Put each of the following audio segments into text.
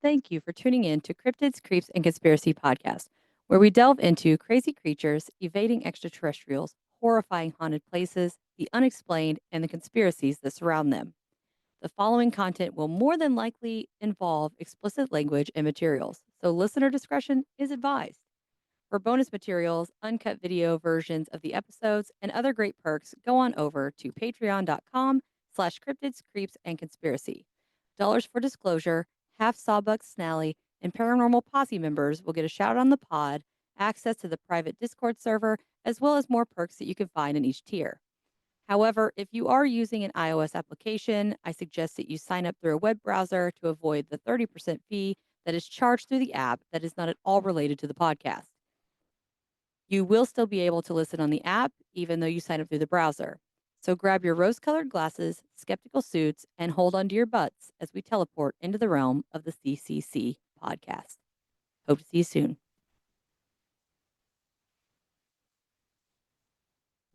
Thank you for tuning in to Cryptids, Creeps, and Conspiracy podcast, where we delve into crazy creatures, evading extraterrestrials, horrifying haunted places, the unexplained, and the conspiracies that surround them. The following content will more than likely involve explicit language and materials, so listener discretion is advised. For bonus materials, uncut video versions of the episodes, and other great perks, go on over to patreon.com/cryptids, creeps, and conspiracy. Dollars for disclosure, half Sawbuck Snally, and Paranormal Posse members will get a shout out on the pod, access to the private Discord server, as well as more perks that you can find in each tier. However, if you are using an iOS application, I suggest that you sign up through a web browser to avoid the 30% fee that is charged through the app that is not at all related to the podcast. You will still be able to listen on the app, even though you sign up through the browser. So grab your rose colored glasses, skeptical suits, and hold onto your butts as we teleport into the realm of the CCC podcast. Hope to see you soon.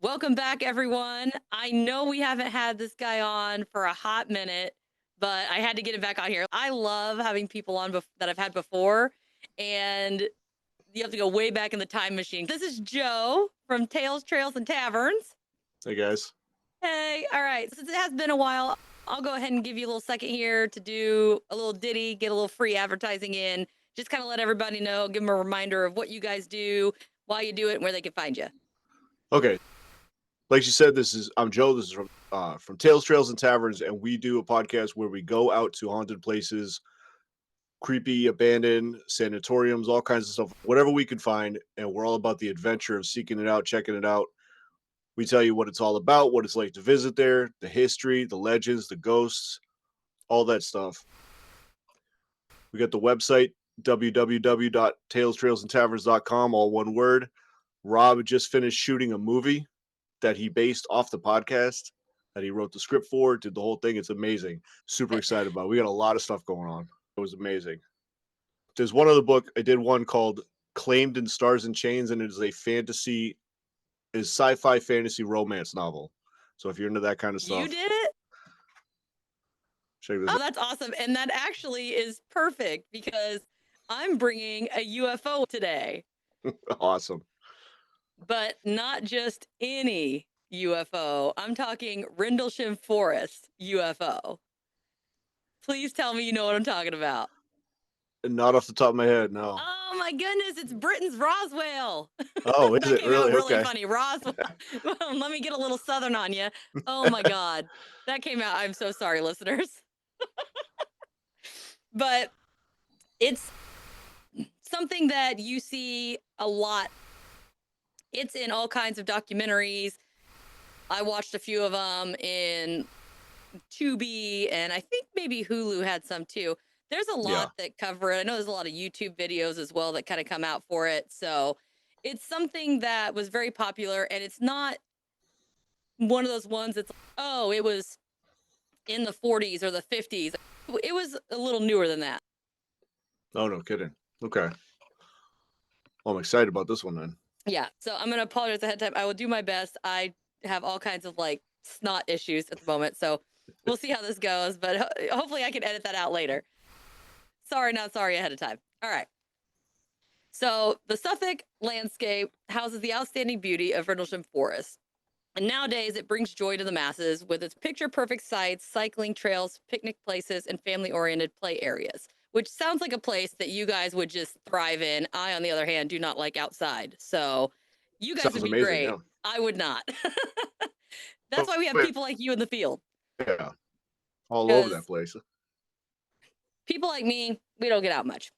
Welcome back, everyone. I know we haven't had this guy on for a hot minute, but I had to get him back on here. I love having people on that I've had before, and you have to go way back in the time machine. This is Joe from Tales, Trails, and Taverns. Hey, guys. Hey, all right. Since it has been a while, I'll go ahead and give you a little second here to do a little ditty, get a little free advertising in. Just kind of let everybody know, give them a reminder of what you guys do, why you do it, and where they can find you. Okay. Like you said, I'm Joe. This is from Tales, Trails, and Taverns, and we do a podcast where we go out to haunted places, creepy, abandoned sanatoriums, all kinds of stuff, whatever we can find, and we're all about the adventure of seeking it out, checking it out. We tell you what it's all about, what it's like to visit there, the history, the legends, the ghosts, all that stuff. We got the website, www.talestrailsandtaverns.com, all one word. Rob just finished shooting a movie that he based off the podcast that he wrote the script for, did the whole thing. It's amazing. Super excited about it. We got a lot of stuff going on. It was amazing. There's one other book. I did one called Claimed in Stars and Chains, and it is a sci-fi fantasy romance novel. So if you're into that kind of stuff. You did it? Check this out. That's awesome. And that actually is perfect because I'm bringing a UFO today. Awesome. But not just any UFO. I'm talking Rendlesham Forest UFO. Please tell me you know what I'm talking about. Not off the top of my head, no. Oh my goodness, it's Britain's Roswell. Oh, is it really? Really okay. funny. Roswell. Let me get a little Southern on you. Oh my God. That came out. I'm so sorry, listeners. But it's something that you see a lot. It's in all kinds of documentaries. I watched a few of them in Tubi, and I think maybe Hulu had some too. There's a lot that cover it. I know there's a lot of YouTube videos as well that kind of come out for it. So it's something that was very popular, and it's not one of those ones that's, oh, it was in the 40s or the 50s. It was a little newer than that. Oh, no kidding. Okay. Well, I'm excited about this one then. Yeah. So I'm going to apologize ahead of time. I will do my best. I have all kinds of like snot issues at the moment. So we'll see how this goes, but hopefully I can edit that out later. Sorry, not sorry ahead of time. All right. So the Suffolk landscape houses the outstanding beauty of Rendlesham Forest. And nowadays it brings joy to the masses with its picture-perfect sites, cycling trails, picnic places, and family-oriented play areas, which sounds like a place that you guys would just thrive in. I, on the other hand, do not like outside. So you guys would be amazing, great. yeah. I would not. That's why we have people like you in the field. Yeah. All over that place. People like me, we don't get out much.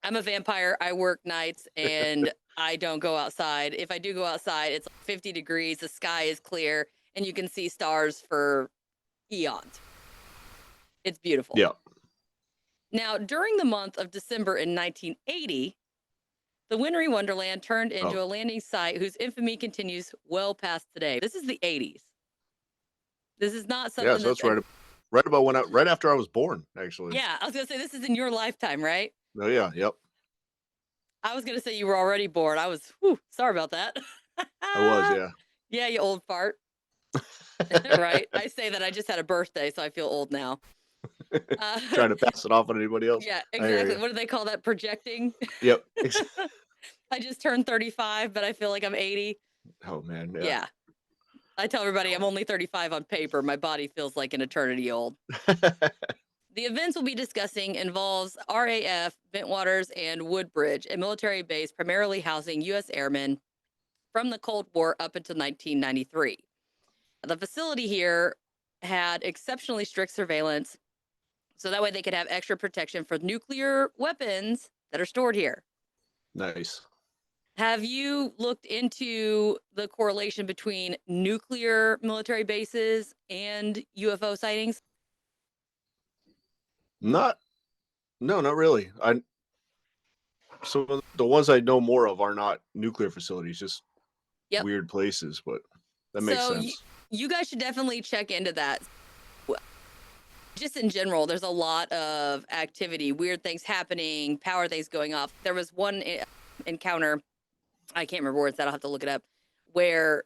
I'm a vampire. I work nights and I don't go outside. If I do go outside, it's 50 degrees. The sky is clear and you can see stars for eons. It's beautiful. Yeah. Now, during the month of December in 1980, the Wintry Wonderland turned into a landing site whose infamy continues well past today. This is the 80s. This is not something. Yeah, so that's right about right after I was born, actually. Yeah, I was gonna say this is in your lifetime, right? Oh yeah, yep. I was gonna say you were already born. I was sorry about that. I was, yeah. Yeah, you old fart. Right. I say that I just had a birthday, so I feel old now. Uh, Trying to pass it off on anybody else. yeah, I hear exactly. you. What do they call that? Projecting. Yep. I just turned 35, but I feel like I'm 80. Oh man, yeah. Yeah. I tell everybody I'm only 35 on paper. My body feels like an eternity old. The events we'll be discussing involves RAF, Bentwaters, and Woodbridge, a military base primarily housing U.S. airmen from the Cold War up until 1993. The facility here had exceptionally strict surveillance, so that way they could have extra protection for nuclear weapons that are stored here. Nice. Have you looked into the correlation between nuclear military bases and UFO sightings? Not no, not really. So the ones I know more of are not nuclear facilities, just Yep. weird places, but that makes So sense. you guys should definitely check into that. Just in general, there's a lot of activity, weird things happening, power things going off. There was one encounter, I can't remember where it's at, I'll have to look it up, where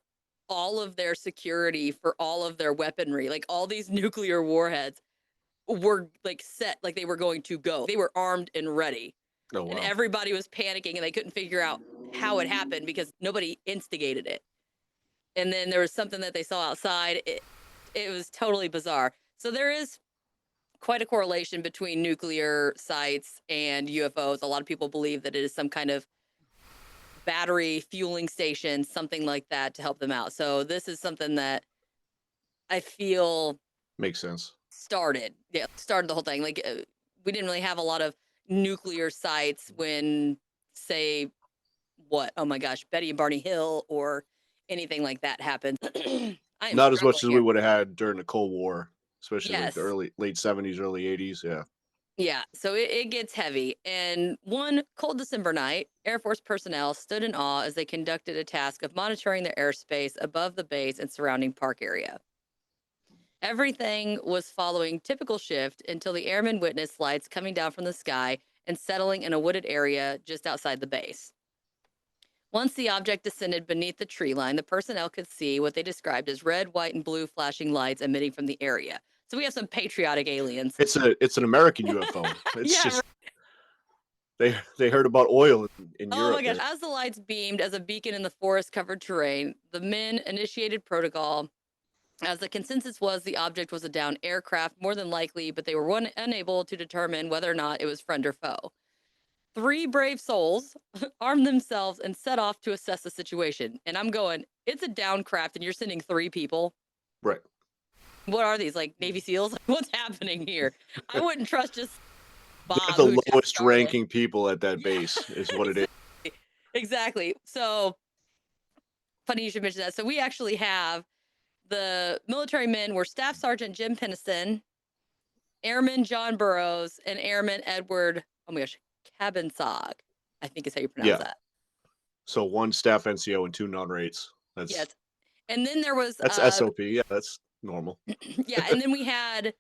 all of their security for all of their weaponry, like all these nuclear warheads, were like set like they were going to go. They were armed and ready. Oh And wow. everybody was panicking and they couldn't figure out how it happened because nobody instigated it. And then there was something that they saw outside. It was totally bizarre. So there is quite a correlation between nuclear sites and UFOs. A lot of people believe that it is some kind of battery fueling station, something like that to help them out. So this is something that I feel Makes sense. started the whole thing. Like we didn't really have a lot of nuclear sites when, say, oh my gosh, Betty and Barney Hill or anything like that happened. I am Not as much struggling as we here. would have had during the Cold War, especially like Yes. the late 70s, early 80s. Yeah. Yeah, so it gets heavy. And one cold December night, Air Force personnel stood in awe as they conducted a task of monitoring the airspace above the base and surrounding park area. Everything was following typical shift until the airmen witnessed lights coming down from the sky and settling in a wooded area just outside the base. Once the object descended beneath the tree line, the personnel could see what they described as red, white, and blue flashing lights emitting from the area. So we have some patriotic aliens. It's an American UFO. It's Yeah, just they heard about oil in oh my Europe gosh. there. As the lights beamed as a beacon in the forest covered terrain, the men initiated protocol. As the consensus was, the object was a downed aircraft, more than likely, but they were unable to determine whether or not it was friend or foe. 3 brave souls armed themselves and set off to assess the situation. And I'm going, it's a downed craft, and you're sending 3 people. Right. What are these, like Navy SEALs? What's happening here? I wouldn't trust just Bob. They're who the just lowest started. ranking people at that base, is what it is. Exactly. So funny you should mention that. So we actually have the military men were Staff Sergeant Jim Pennison, Airman John Burrows, and Airman Edward, oh my gosh, Cabansag, I think is how you pronounce Yeah. that. So 1 staff NCO and 2 non-rates. Yes. And then there was That's SOP. Yeah, that's normal. yeah, and then we had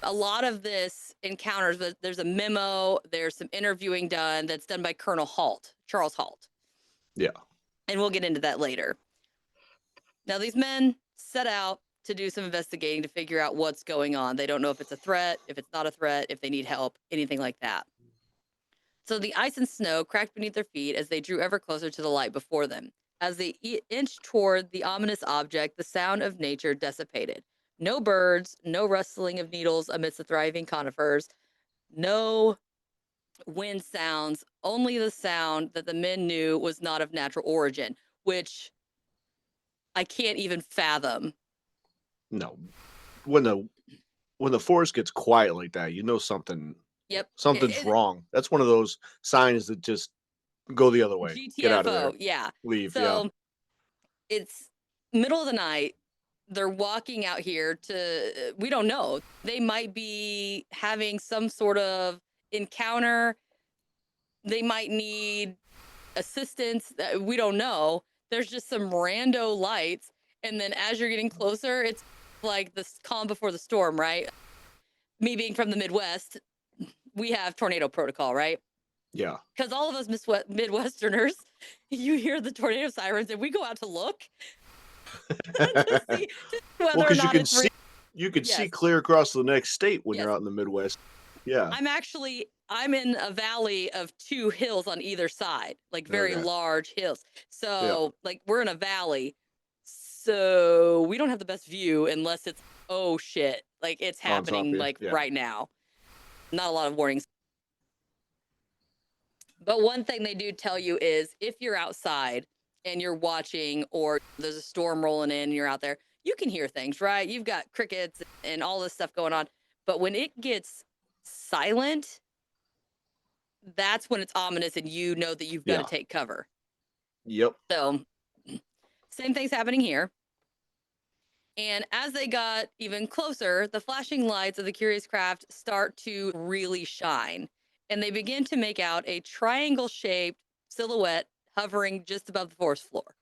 a lot of this encounters. There's a memo, there's some interviewing done that's done by Colonel Halt, Charles Halt. Yeah. And we'll get into that later. Now, these men set out to do some investigating to figure out what's going on. They don't know if it's a threat, if it's not a threat, if they need help, anything like that. So the ice and snow cracked beneath their feet as they drew ever closer to the light before them. As they inched toward the ominous object, the sound of nature dissipated. No birds, no rustling of needles amidst the thriving conifers, no wind sounds, only the sound that the men knew was not of natural origin, which I can't even fathom. No. When the forest gets quiet like that, you know something's wrong. That's one of those signs that just go the other way. GTFO, Get out of there. yeah. Leave, so it's middle of the night. They're walking out here to, we don't know. They might be having some sort of encounter. They might need assistance. We don't know. There's just some rando lights. And then as you're getting closer, it's like the calm before the storm, right? Me being from the Midwest, we have tornado protocol, right? Yeah. Because all of us Midwesterners, you hear the tornado sirens and we go out to look to see whether or not it's real. You could see Yes. clear across the next state when you're Yes. out in the Midwest. Yeah. I'm in a valley of 2 hills on either side, like very Okay. large hills. Yeah. So, like, we're in a valley. So, we don't have the best view unless it's, oh shit, like it's On top of happening you. like Yeah. right now. Not a lot of warnings. But one thing they do tell you is if you're outside and you're watching or there's a storm rolling in and you're out there, you can hear things, right? You've got crickets and all this stuff going on. But when it gets silent, that's when it's ominous and you know that you've got to Yeah. take cover. Yep. So, same thing's happening here. And as they got even closer, the flashing lights of the curious craft start to really shine. And they begin to make out a triangle shaped silhouette hovering just above the forest floor.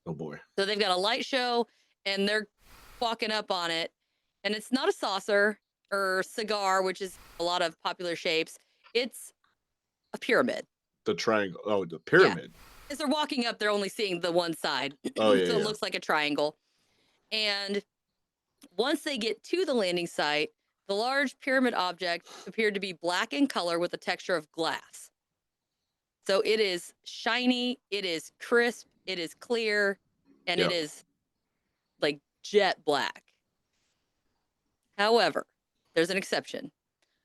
Oh boy. So they've got a light show and they're walking up on it. And it's not a saucer or cigar, which is a lot of popular shapes. It's a pyramid. The triangle. Oh, the Yeah. pyramid. As they're walking up, they're only seeing the one side. Oh yeah. So it Yeah. looks like a triangle. And once they get to the landing site, the large pyramid object appeared to be black in color with the texture of glass. So it is shiny, it is crisp, it is clear, and it Yeah. is like jet black. However, there's an exception.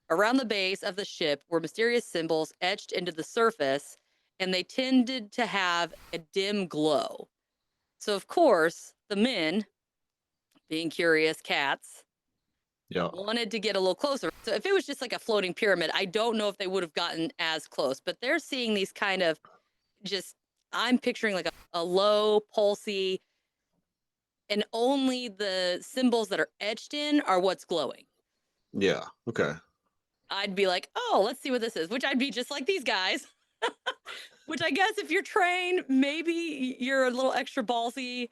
Around the base of the ship were mysterious symbols etched into the surface, and they tended to have a dim glow. So, of course, the men, being curious cats, Yeah. wanted to get a little closer. So if it was just like a floating pyramid, I don't know if they would have gotten as close, but they're seeing these kind of just, I'm picturing like a low, pulsy, and only the symbols that are etched in are what's glowing. Yeah. Okay. I'd be like, oh, let's see what this is, which I'd be just like these guys. Which I guess if you're trained, maybe you're a little extra ballsy.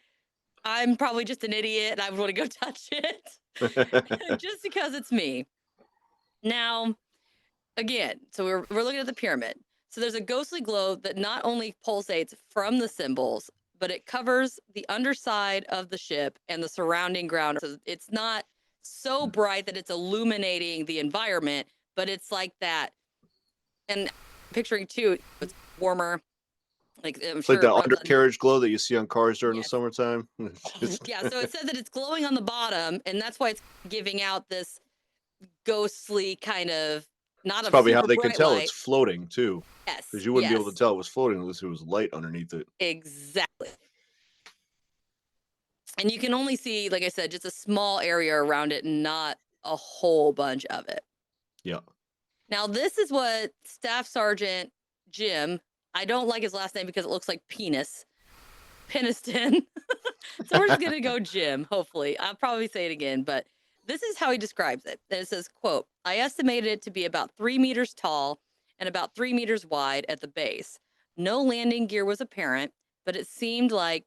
I'm probably just an idiot and I would want to go touch it just because it's me. Now, again, so we're looking at the pyramid. So there's a ghostly glow that not only pulsates from the symbols, but it covers the underside of the ship and the surrounding ground. So it's not so bright that it's illuminating the environment, but it's like that. And picturing too, it's warmer. Like I'm It's like sure it the runs on. undercarriage glow that you see on cars during the Yes. summertime. Yeah, so it says that it's glowing on the bottom, and that's why it's giving out this ghostly kind of not It's a probably how super they can bright tell light. it's floating too, Yes, because you wouldn't be able to yes, tell it was floating unless there was light underneath it. exactly. And you can only see, like I said, just a small area around it, not a whole bunch of it. Yeah. Now, this is what Staff Sergeant Jim, I don't like his last name because it looks like penis, Peniston. So we're just going to go Jim, hopefully. I'll probably say it again, but this is how he describes it. And it says, quote, I estimated it to be about 3 meters tall and about 3 meters wide at the base. No landing gear was apparent, but it seemed like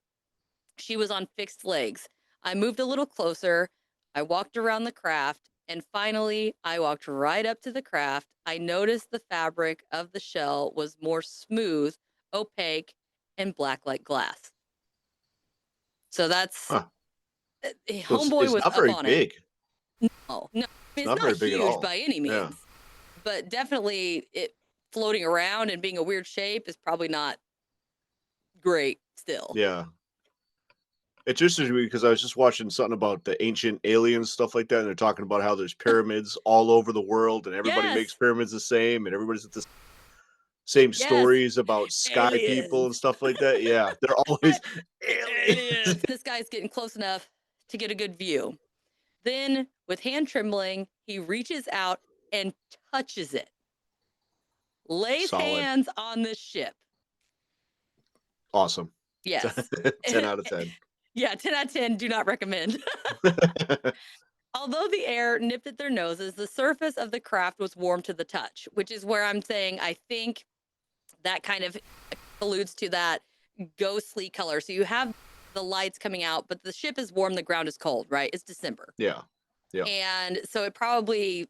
she was on fixed legs. I moved a little closer. I walked around the craft, and finally, I walked right up to the craft. I noticed the fabric of the shell was more smooth, opaque, and black like glass. So that's Huh. So homeboy it's was not up very on it. big. No, I mean, It's it's not not very big at huge all. by any Yeah. means, but definitely it floating around and being a weird shape is probably not great still. Yeah. It's interesting because I was just watching something about the ancient aliens, stuff like that, and they're talking about how there's pyramids all over the world, and everybody makes Yes, pyramids the same, and everybody's at the same yes, stories about sky people and aliens. stuff like that. Yeah, they're always aliens. Aliens. This guy's getting close enough to get a good view. Then, with hand trembling, he reaches out and touches it, lays Solid. hands on this ship. Awesome. Yes. 10 out of 10. Yeah, 10 out of 10, do not recommend. Although the air nipped at their noses, the surface of the craft was warm to the touch, which is where I'm saying I think that kind of alludes to that ghostly color. So you have the lights coming out, but the ship is warm, the ground is cold, right? It's December. Yeah. Yeah. And so it probably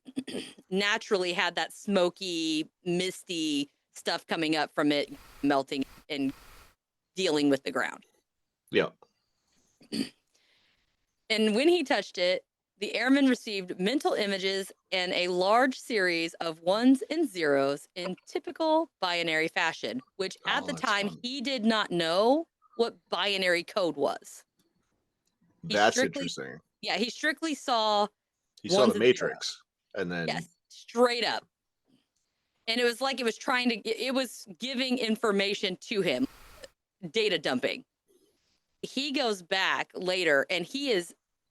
naturally had that smoky, misty stuff coming up from it melting and dealing with the ground. Yeah. And when he touched it, The airmen received mental images and a large series of ones and zeros in typical binary fashion, which at Oh, the that's time fun. he did not know what binary code was. He That's strictly, interesting. yeah, he strictly saw He saw the ones and zeros. Matrix, and then Yes, straight up. And it was like it was trying to, it was giving information to him, data dumping. He goes back later and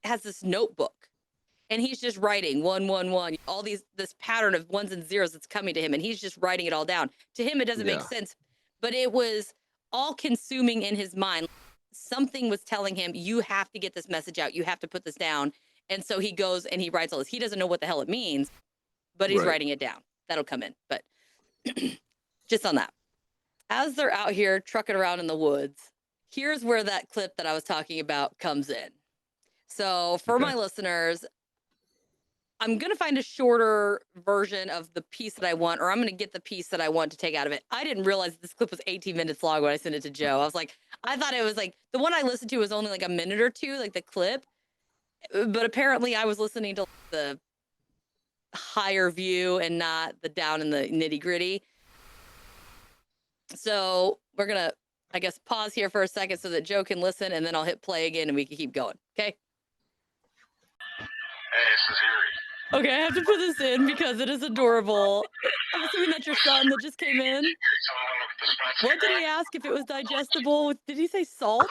has this notebook and he's just writing 111, all this pattern of ones and zeros that's coming to him, and he's just writing it all down. To him, it doesn't make yeah, sense, but it was all consuming in his mind. Something was telling him, you have to get this message out, you have to put this down. And so he goes and he writes all this. He doesn't know what the hell it means, but he's right. writing it down. That'll come in. But just on that, as they're out here trucking around in the woods, here's where that clip that I was talking about comes in. So for Okay. my listeners, I'm going to find a shorter version of the piece that I want, or I'm going to get the piece that I want to take out of it. I didn't realize this clip was 18 minutes long when I sent it to Joe. I was like, I thought it was like the one I listened to was only like a minute or two, like the clip. But apparently I was listening to the higher view and not the down in the nitty gritty. So we're going to, I guess, pause here for a second so that Joe can listen, and then I'll hit play again and we can keep going. Okay. Hey, this is Yuri. Okay, I have to put this in because it is adorable. I'm assuming that's your son that just came in. What did he ask if it was digestible? Did he say salt?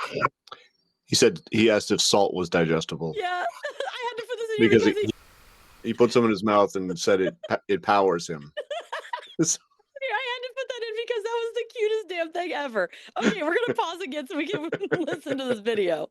He said he asked if salt was digestible. Yeah, I had to put this in here Because because he put some in his mouth and said it powers him. I had to put that in because that was the cutest damn thing ever. Okay, we're gonna pause again so we can listen to this video.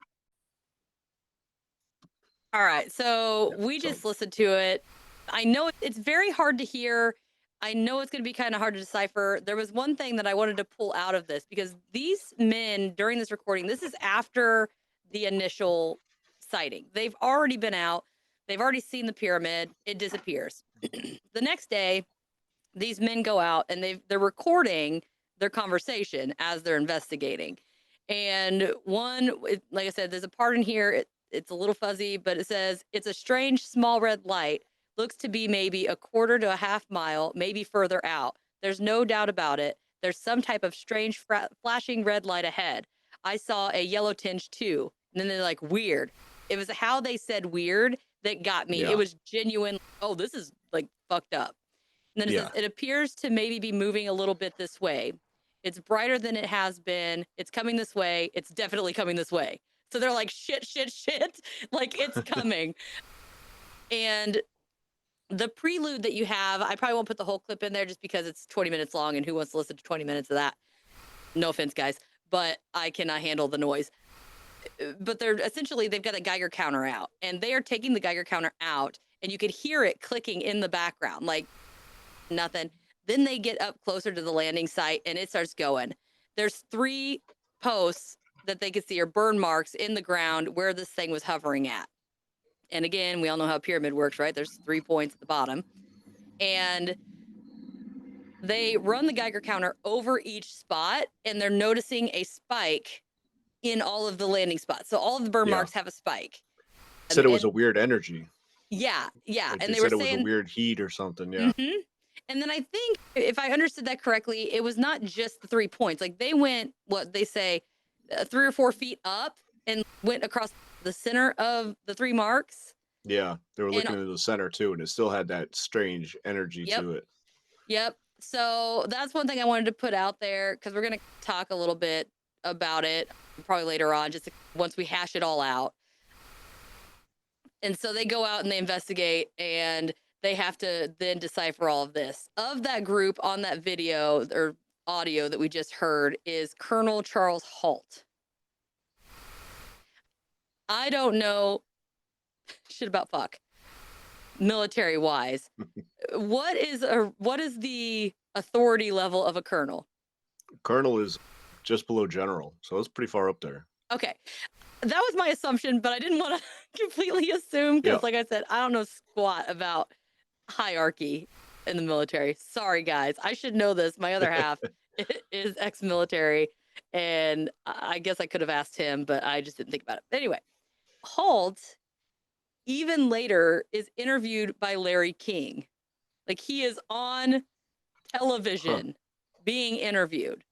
All right, so we just listened to it. I know it's very hard to hear. I know it's going to be kind of hard to decipher. There was one thing that I wanted to pull out of this because these men during this recording, this is after the initial sighting. They've already been out. They've already seen the pyramid. It disappears. The next day, these men go out and they're recording their conversation as they're investigating. And like I said, there's a part in here, it's a little fuzzy, but it says, it's a strange small red light. Looks to be maybe a quarter to a half mile, maybe further out. There's no doubt about it. There's some type of strange flashing red light ahead. I saw a yellow tinge too. And then they're like, weird. It was how they said weird that got me. Yeah. It was genuine. Oh, this is like fucked up. And then it says, it appears to maybe be moving a little bit this way. It's brighter than it has been. It's coming this way. It's definitely coming this way. So they're like, shit. Like, it's coming. And the prelude that you have, I probably won't put the whole clip in there just because it's 20 minutes long, and who wants to listen to 20 minutes of that? No offense, guys, but I cannot handle the noise. But they've got a Geiger counter out, and they are taking the Geiger counter out, and you could hear it clicking in the background, like nothing. Then they get up closer to the landing site, and it starts going. There's 3 posts that they could see, or burn marks in the ground where this thing was hovering at. And again, we all know how a pyramid works, right? There's 3 points at the bottom. And they run the Geiger counter over each spot, and they're noticing a spike in all of the landing spots. So all of the burn marks have a spike. Said it was a weird energy. Yeah. Like And they were said it saying was a weird heat or something. Yeah. Mm-hmm. And then I think, if I understood that correctly, it was not just the 3 points. Like they went, what they say, 3 or 4 feet up and went across the center of the 3 marks. Yeah, they were looking into the center too, and it still had that strange energy to it. Yep. So that's one thing I wanted to put out there, because we're going to talk a little bit about it probably later on, just once we hash it all out. And so they go out and they investigate, and they have to then decipher all of this. Of that group on that video or audio that we just heard is Colonel Charles Halt. I don't know shit about fuck military wise. What is the authority level of a colonel? Colonel is just below general, so it's pretty far up there. Okay. That was my assumption, but I didn't want to completely assume because, like I said, I don't know squat about hierarchy in the military. Sorry, guys. I should know this. My other half is ex-military, and I guess I could have asked him, but I just didn't think about it. Anyway, Holt even later is interviewed by Larry King. Like he is on television being interviewed.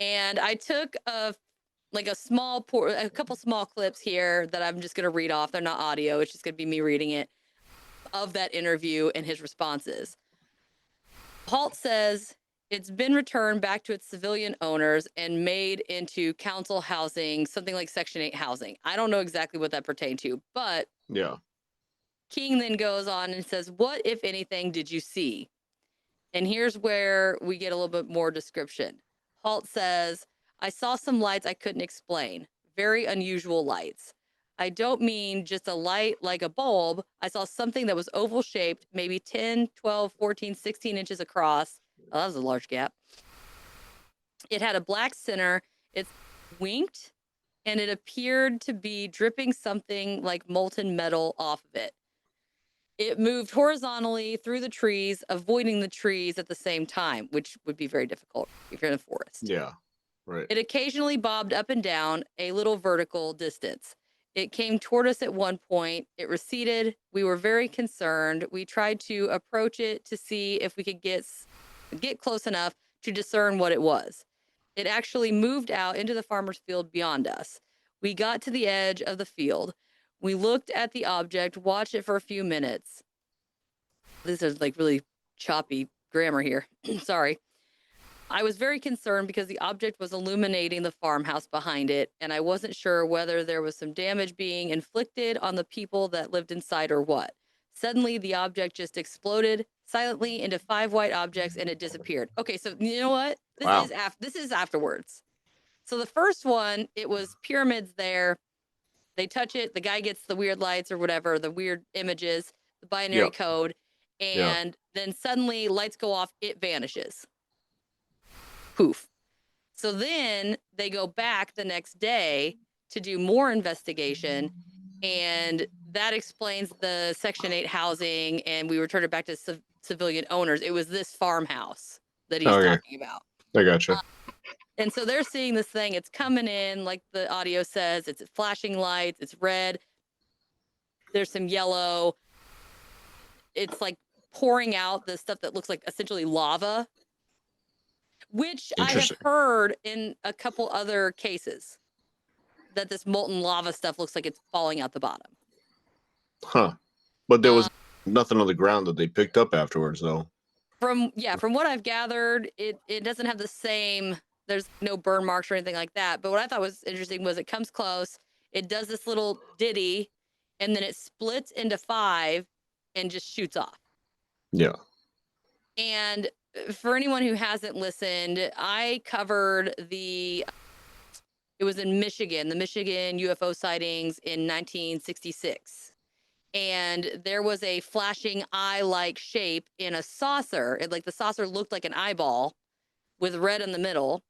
And I took a couple small clips here that I'm just going to read off. They're not audio. It's just going to be me reading it of that interview and his responses. Halt says it's been returned back to its civilian owners and made into council housing, something like Section 8 housing. I don't know exactly what that pertained to, but Yeah. King then goes on and says, "What, if anything, did you see?" And here's where we get a little bit more description. Halt says, "I saw some lights I couldn't explain. Very unusual lights. I don't mean just a light like a bulb. I saw something that was oval shaped, maybe 10, 12, 14, 16 inches across. Oh, that was a large gap. It had a black center. It winked, and it appeared to be dripping something like molten metal off of it. It moved horizontally through the trees, avoiding the trees at the same time, which would be very difficult if you're in the forest. Yeah. Right. It occasionally bobbed up and down a little vertical distance. It came toward us at one point. It receded. We were very concerned. We tried to approach it to see if we could get close enough to discern what it was. It actually moved out into the farmer's field beyond us. We got to the edge of the field. We looked at the object, watched it for a few minutes. This is like really choppy grammar here. Sorry. I was very concerned because the object was illuminating the farmhouse behind it, and I wasn't sure whether there was some damage being inflicted on the people that lived inside or what. Suddenly, the object just exploded silently into 5 white objects, and it disappeared. Okay, so you know what? Wow. This is afterwards. So the first one, it was pyramids there. They touch it, the guy gets the weird lights or whatever, the weird images, the binary Yep. code, and then suddenly lights go off, it vanishes. Poof. So then they go back the next day to do more investigation, and that explains the Section 8 housing, and we returned it back to civilian owners. It was this farmhouse that he's talking about. I gotcha. And so they're seeing this thing. It's coming in, like the audio says. It's flashing lights. It's red. There's some yellow. It's like pouring out the stuff that looks like essentially lava, which I have heard in a couple other cases that this molten lava stuff looks like it's falling out the bottom. Huh. But there was nothing on the ground that they picked up afterwards, though. From what I've gathered, it doesn't have the same, there's no burn marks or anything like that. But what I thought was interesting was it comes close, it does this little ditty, and then it splits into 5 and just shoots off. Yeah. And for anyone who hasn't listened, I covered it was in Michigan, the Michigan UFO sightings in 1966. And there was a flashing eye-like shape in a saucer. Like the saucer looked like an eyeball with red in the middle.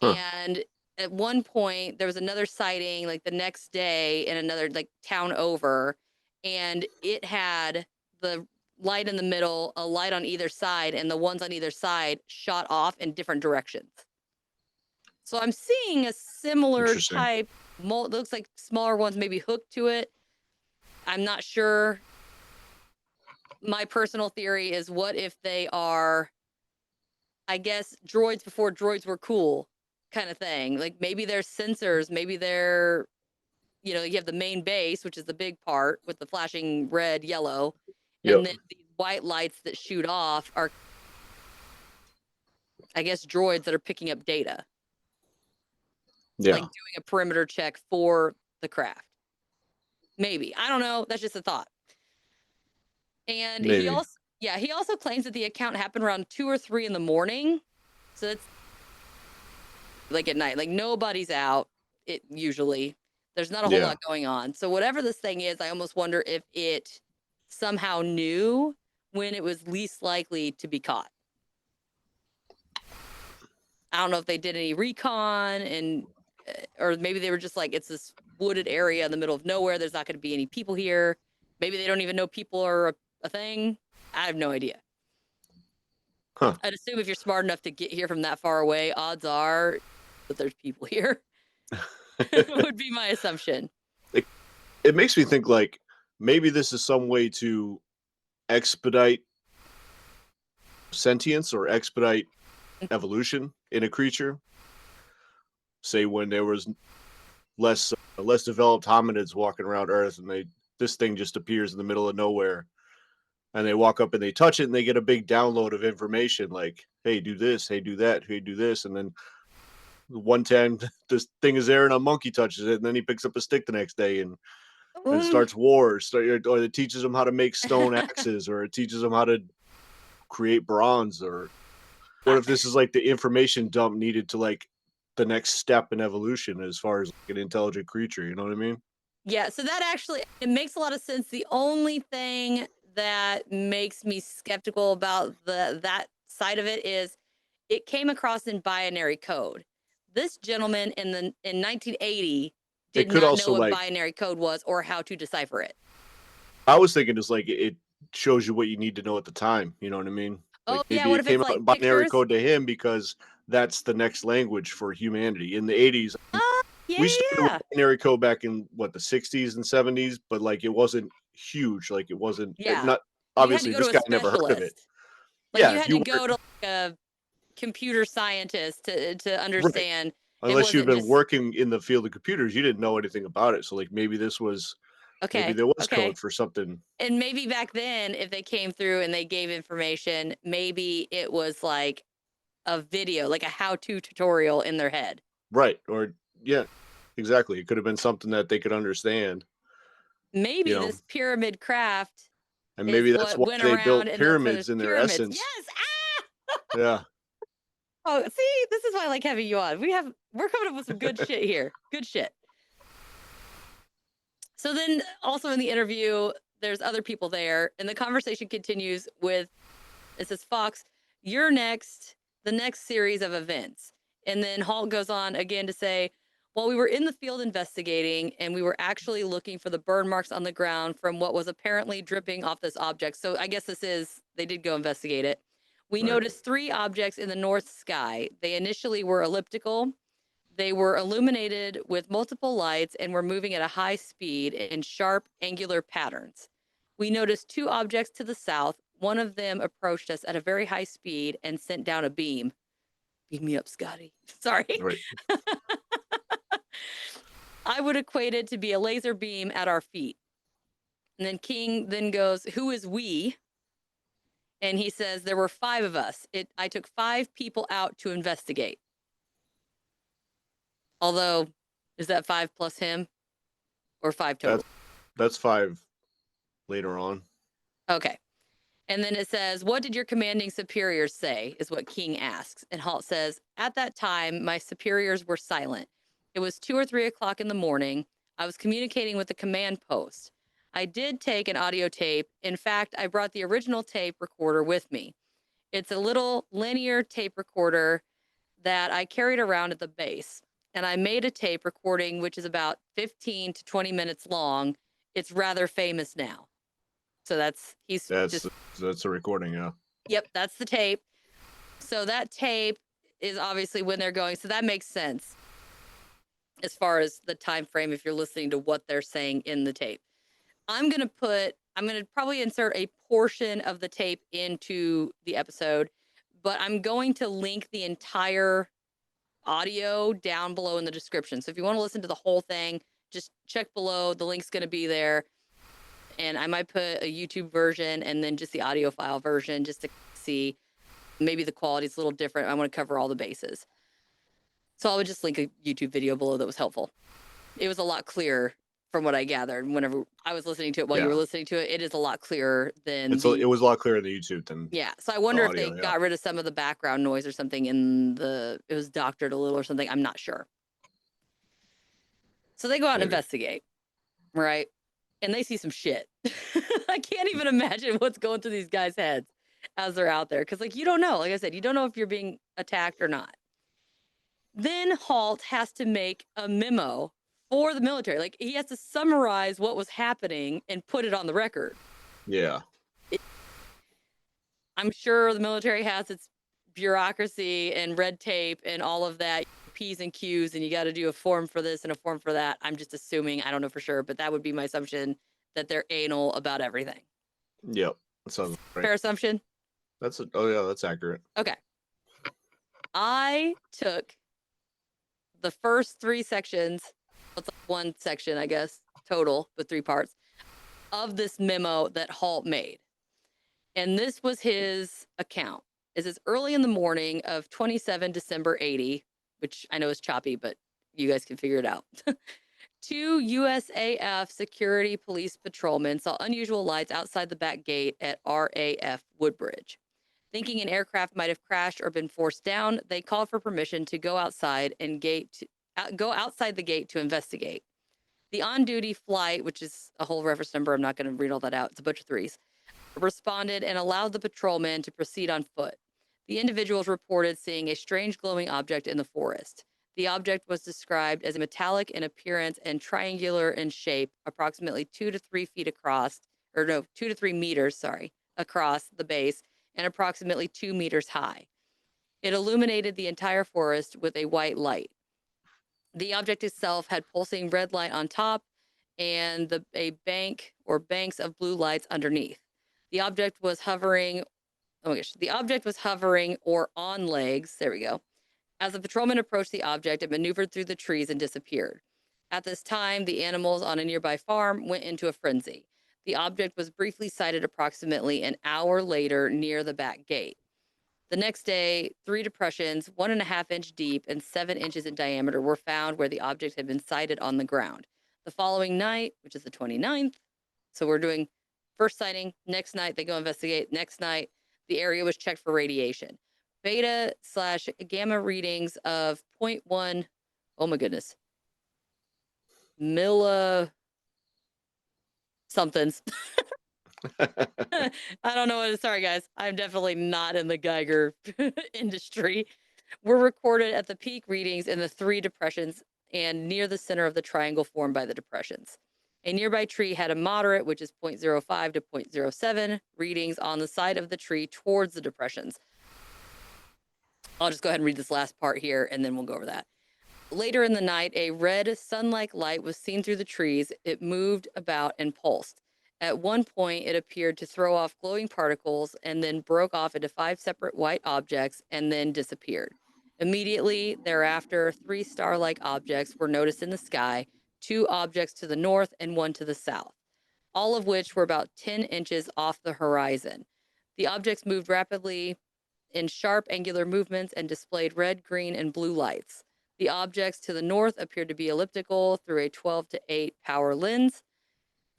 And at one point, there was another sighting like the next day in another like town over. And it had the light in the middle, a light on either side, and the ones on either side shot off in different directions. So I'm seeing a similar type, looks like smaller ones maybe hooked to it. I'm not sure. My personal theory is, what if they are, I guess, droids before droids were cool kind of thing. Like maybe they're sensors, maybe they're, you have the main base, which is the big part with the flashing red, yellow. And then these white lights that shoot off are, I guess, droids that are picking up data. Yeah. Like doing a perimeter check for the craft. Maybe. I don't know. That's just a thought. And he also claims that the account happened around 2 or 3 in the morning. So it's like at night, like nobody's out. Usually there's not a whole lot going on. So whatever this thing is, I almost wonder if it somehow knew when it was least likely to be caught. I don't know if they did any recon or maybe they were just like, it's this wooded area in the middle of nowhere. There's not going to be any people here. Maybe they don't even know people are a thing. I have no idea. I'd assume if you're smart enough to get here from that far away, odds are that there's people here. Would be my assumption. It it makes me think like maybe this is some way to expedite sentience or expedite evolution in a creature. Say when there was less developed hominids walking around Earth, and this thing just appears in the middle of nowhere, and they walk up and they touch it, and they get a big download of information like, "Hey, do this. Hey, do that. Hey, do this," and then one time this thing is there and a monkey touches it, and then he picks up a stick the next day and starts wars, or it teaches them how to make stone axes, or it teaches them how to create bronze. Or what if this is like the information dump needed to like the next step in evolution as far as like an intelligent creature? You know what I mean? Yeah, so that actually it makes a lot of sense. The only thing that makes me skeptical about that side of it is it came across in binary code. This gentleman in 1980 It did could not also know what like, binary code was or how to decipher it. I was thinking is like it shows you what you need to know at the time. You know what I mean? Oh Like yeah, maybe what it if it's came out like in binary pictures? code to him because that's the next language for humanity. In the 80s, Yeah, we started with yeah. binary code back in what, the 60s and 70s, but like it wasn't huge. Like it wasn't Yeah. not You had to obviously go this to a guy never heard of it. specialist. Like Yeah, you if had you to weren't go to like a computer scientist to right, understand. It unless you've wasn't been just working in the field of computers, you didn't know anything about it. So like maybe okay, there was okay. code for something. And maybe back then, if they came through and they gave information, maybe it was like a video, like a how-to tutorial in their head. Right. Or yeah, exactly. It could have been something that they could understand, you Maybe know. this pyramid craft And is maybe that's what why went they around built and then pyramids finished in their pyramids. essence. Yes. Ah! Yeah. Oh, see, this is why I like having you on. We're coming up with some good shit here. Good shit. So then also in the interview, there's other people there, and the conversation continues with it says, Fox, you're next, the next series of events. And then Halt goes on again to say, well, we were in the field investigating, and we were actually looking for the burn marks on the ground from what was apparently dripping off this object. So I guess they did go investigate it. We Right. noticed 3 objects in the north sky. They initially were elliptical. They were illuminated with multiple lights and were moving at a high speed in sharp, angular patterns. We noticed 2 objects to the south. One of them approached us at a very high speed and sent down a beam. Beam me up, Scotty. Sorry. Right. I would equate it to be a laser beam at our feet. And then King then goes, who is we? And he says, there were 5 of us. I took 5 people out to investigate. Although, is that 5 plus him or 5 total? That's 5 later on. Okay. And then it says, what did your commanding superiors say? Is what King asks. And Halt says, at that time, my superiors were silent. It was 2 or 3 o'clock in the morning. I was communicating with the command post. I did take an audio tape. In fact, I brought the original tape recorder with me. It's a little linear tape recorder that I carried around at the base. And I made a tape recording, which is about 15 to 20 minutes long. It's rather famous now. So he's That's just, that's a recording, yeah. yep, that's the tape. So that tape is obviously when they're going. So that makes sense as far as the time frame if you're listening to what they're saying in the tape. I'm going to probably insert a portion of the tape into the episode, but I'm going to link the entire audio down below in the description. So if you want to listen to the whole thing, just check below. The link's going to be there. And I might put a YouTube version and then just the audio file version just to see. Maybe the quality is a little different. I want to cover all the bases. So I would just link a YouTube video below that was helpful. It was a lot clearer from what I gathered whenever I was listening to it while you were listening to it. It is a lot clearer than it was a lot clearer in the YouTube than yeah. So I wonder if audio, they got rid of some of the background noise or something it was doctored a little or something. I'm not sure. So they go out and investigate, right? And they see some shit. I can't even imagine what's going through these guys' heads as they're out there. Cause like, you don't know, like I said, you don't know if you're being attacked or not. Then Halt has to make a memo for the military. Like he has to summarize what was happening and put it on the record. Yeah. I'm sure the military has its bureaucracy and red tape and all of that. P's and Q's and you got to do a form for this and a form for that. I'm just assuming, I don't know for sure, but that would be my assumption that they're anal about everything. Yep. That sounds right. Fair assumption? Oh yeah, that's accurate. Okay. I took the first 3 sections, it's like 1 section, I guess, total with 3 parts of this memo that Halt made. And this was his account. It says early in the morning of 27 December 80, which I know is choppy, but you guys can figure it out. 2 USAF security police patrolmen saw unusual lights outside the back gate at RAF Woodbridge. Thinking an aircraft might have crashed or been forced down, they called for permission to go outside go outside the gate to investigate. The on-duty flight, which is a whole reference number, I'm not going to read all that out. It's a bunch of 3s. Responded and allowed the patrolman to proceed on foot. The individuals reported seeing a strange glowing object in the forest. The object was described as metallic in appearance and triangular in shape, approximately 2 to 3 feet across, 2 to 3 meters, across the base, and approximately 2 meters high. It illuminated the entire forest with a white light. The object itself had pulsing red light on top and a bank or banks of blue lights underneath. The object was hovering. Oh my gosh. The object was hovering or on legs. There we go. As the patrolman approached the object, it maneuvered through the trees and disappeared. At this time, the animals on a nearby farm went into a frenzy. The object was briefly sighted approximately an hour later near the back gate. The next day, 3 depressions, 1.5 inch deep and 7 inches in diameter, were found where the object had been sighted on the ground. The following night, which is the 29th, so we're doing first sighting, next night they go investigate, next night the area was checked for radiation. Beta/gamma readings of 0.1, oh my goodness, milli somethings. I don't know what. Sorry, guys. I'm definitely not in the Geiger industry. Were recorded at the peak readings in the 3 depressions and near the center of the triangle formed by the depressions. A nearby tree had a moderate, which is 0.05 to 0.07 readings on the side of the tree towards the depressions. I'll just go ahead and read this last part here, and then we'll go over that. Later in the night, a red sun-like light was seen through the trees. It moved about and pulsed. At one point, it appeared to throw off glowing particles and then broke off into 5 separate white objects and then disappeared. Immediately thereafter, 3 star-like objects were noticed in the sky, 2 objects to the north and 1 to the south, all of which were about 10 inches off the horizon. The objects moved rapidly in sharp angular movements and displayed red, green, and blue lights. The objects to the north appeared to be elliptical through a 12 to 8 power lens.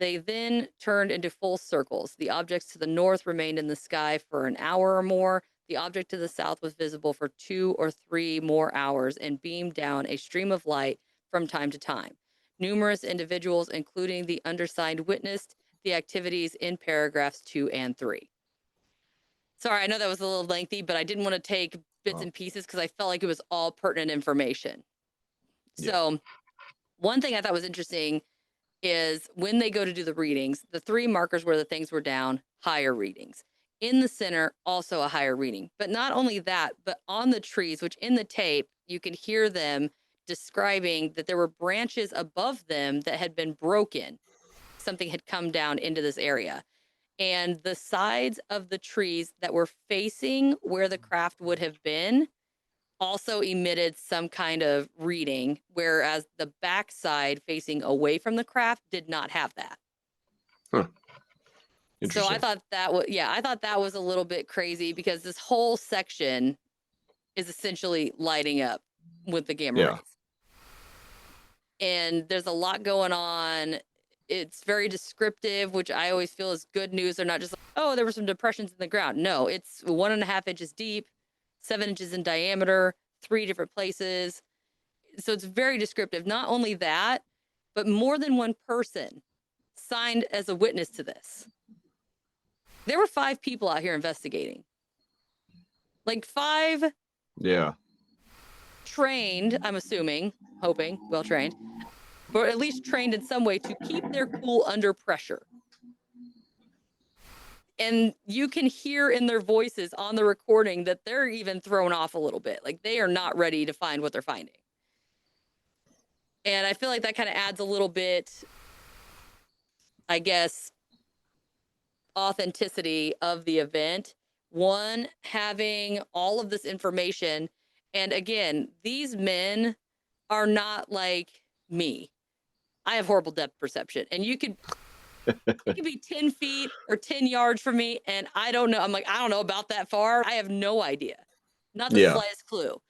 They then turned into full circles. The objects to the north remained in the sky for an hour or more. The object to the south was visible for 2 or 3 more hours and beamed down a stream of light from time to time. Numerous individuals, including the undersigned, witnessed the activities in paragraphs 2 and 3. Sorry, I know that was a little lengthy, but I didn't want to take bits and pieces because I felt like it was all pertinent information. Yeah. So one thing I thought was interesting is when they go to do the readings, the 3 markers where the things were down, higher readings. In the center, also a higher reading. But not only that, but on the trees, which in the tape, you could hear them describing that there were branches above them that had been broken. Something had come down into this area. And the sides of the trees that were facing where the craft would have been also emitted some kind of reading, whereas the backside facing away from the craft did not have that. Huh. So I thought that was a little bit crazy because this whole section is essentially lighting up with the gamma rays. And there's a lot going on. It's very descriptive, which I always feel is good news. They're not just like, oh, there were some depressions in the ground. No, it's 1.5 inches deep, 7 inches in diameter, 3 different places. So it's very descriptive. Not only that, but more than one person signed as a witness to this. There were 5 people out here investigating. Like 5 trained, I'm assuming, hoping, well trained, or at least trained in some way to keep their cool under pressure. And you can hear in their voices on the recording that they're even thrown off a little bit. Like they are not ready to find what they're finding. And I feel like that kind of adds a little bit, I guess, authenticity of the event. One, having all of this information. And again, these men are not like me. I have horrible depth perception. And you could be 10 feet or 10 yards from me, and I don't know. I'm like, I don't know about that far. I have no idea. Not the Yeah. slightest clue.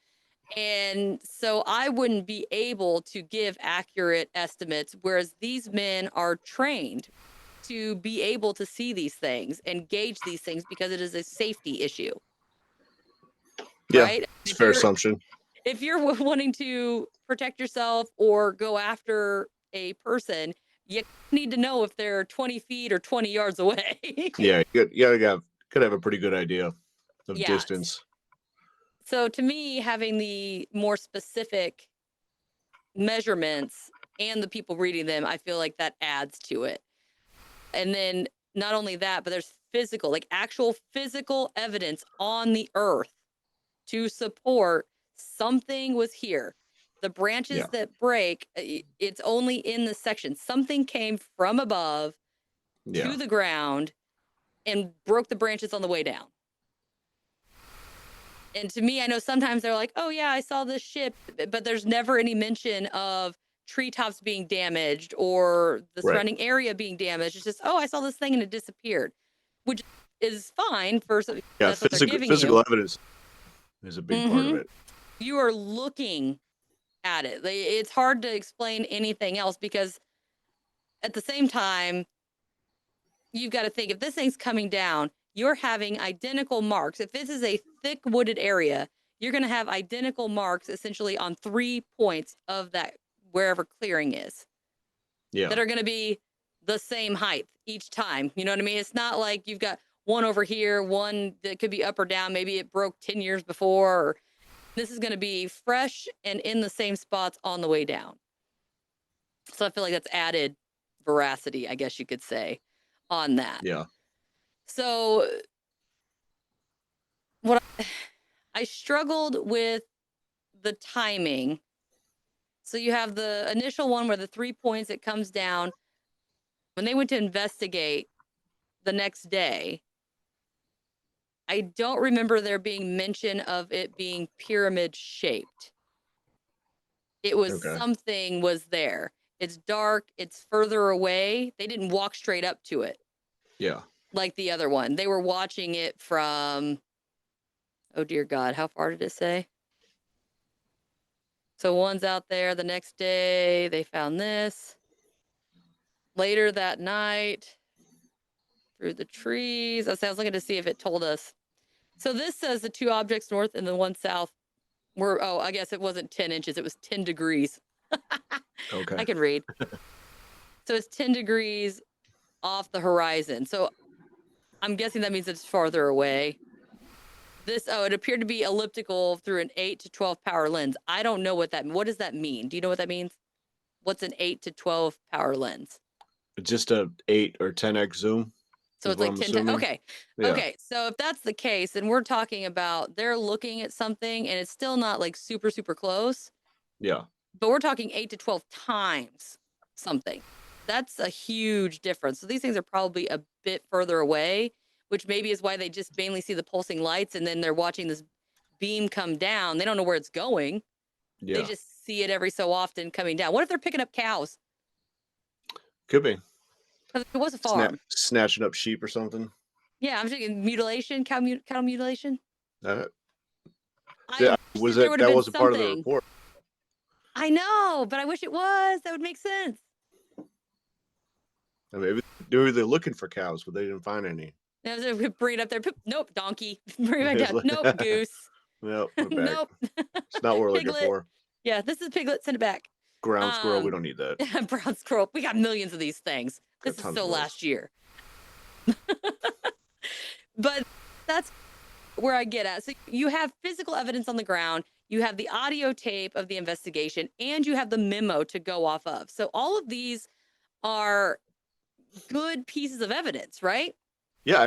And so I wouldn't be able to give accurate estimates, whereas these men are trained to be able to see these things and gauge these things because it is a safety issue. Yeah, Right? it's a fair assumption. If you're wanting to protect yourself or go after a person, you need to know if they're 20 feet or 20 yards away. Yeah, you could have a pretty good idea of distance. So to me, having the more specific measurements and the people reading them, I feel like that adds to it. And then not only that, but there's physical, like actual physical evidence on the earth to support something was here. The branches that break, it's only in the section. Something came from above to the ground and broke the branches on the way down. And to me, I know sometimes they're like, oh yeah, I saw this ship, but there's never any mention of treetops being damaged or the surrounding area being damaged. It's just, oh, I saw this thing and it disappeared, which is fine for that's what they're giving physical evidence is a big part of it. You are looking at it. It's hard to explain anything else because at the same time, you've got to think if this thing's coming down, you're having identical marks. If this is a thick wooded area, you're going to have identical marks essentially on 3 points of that wherever clearing is. Yeah. That are going to be the same height each time. You know what I mean? It's not like you've got one over here, one that could be up or down. Maybe it broke 10 years before. Or this is going to be fresh and in the same spots on the way down. So I feel like that's added veracity, I guess you could say, on that. Yeah. So what I struggled with the timing. So you have the initial one where the 3 points, it comes down. When they went to investigate the next day, I don't remember there being mention of it being pyramid shaped. It was something was there. It's dark. It's further away. They didn't walk straight up to it. Yeah. Like the other one. They were watching it from, oh dear God, how far did it say? So one's out there the next day. They found this. Later that night, through the trees. I was looking to see if it told us. So this says the 2 objects north and the one south were, oh, I guess it wasn't 10 inches. It was 10 degrees. Okay. I can read. So it's 10 degrees off the horizon. So I'm guessing that means it's farther away. It appeared to be elliptical through an 8 to 12 power lens. I don't know what does that mean? Do you know what that means? What's an 8 to 12 power lens? Just a 8 or 10x zoom. So it's like 10 times. Okay. Yeah. Okay. So if that's the case, then we're talking about they're looking at something and it's still not like super, super close. Yeah. But we're talking 8 to 12 times something. That's a huge difference. So these things are probably a bit further away, which maybe is why they just mainly see the pulsing lights and then they're watching this beam come down. They don't know where it's going. Yeah. They just see it every so often coming down. What if they're picking up cows? Could be. It was a farm. Snatching up sheep or something. Yeah, I'm thinking mutilation, cow mutilation. Yeah, that wasn't part of the report. I know, but I wish it was. That would make sense. Maybe they're looking for cows, but they didn't find any. Bring it up there. Nope, donkey. Bring it back down. Nope, goose. Nope. Nope. It's not what we're looking for. Yeah, this is piglet. Send it back. Ground squirrel. We don't need that. Brown squirrel. We got millions of these things. This is still last year. But that's where I get at. So you have physical evidence on the ground. You have the audio tape of the investigation, and you have the memo to go off of. So all of these are good pieces of evidence, right? Yeah.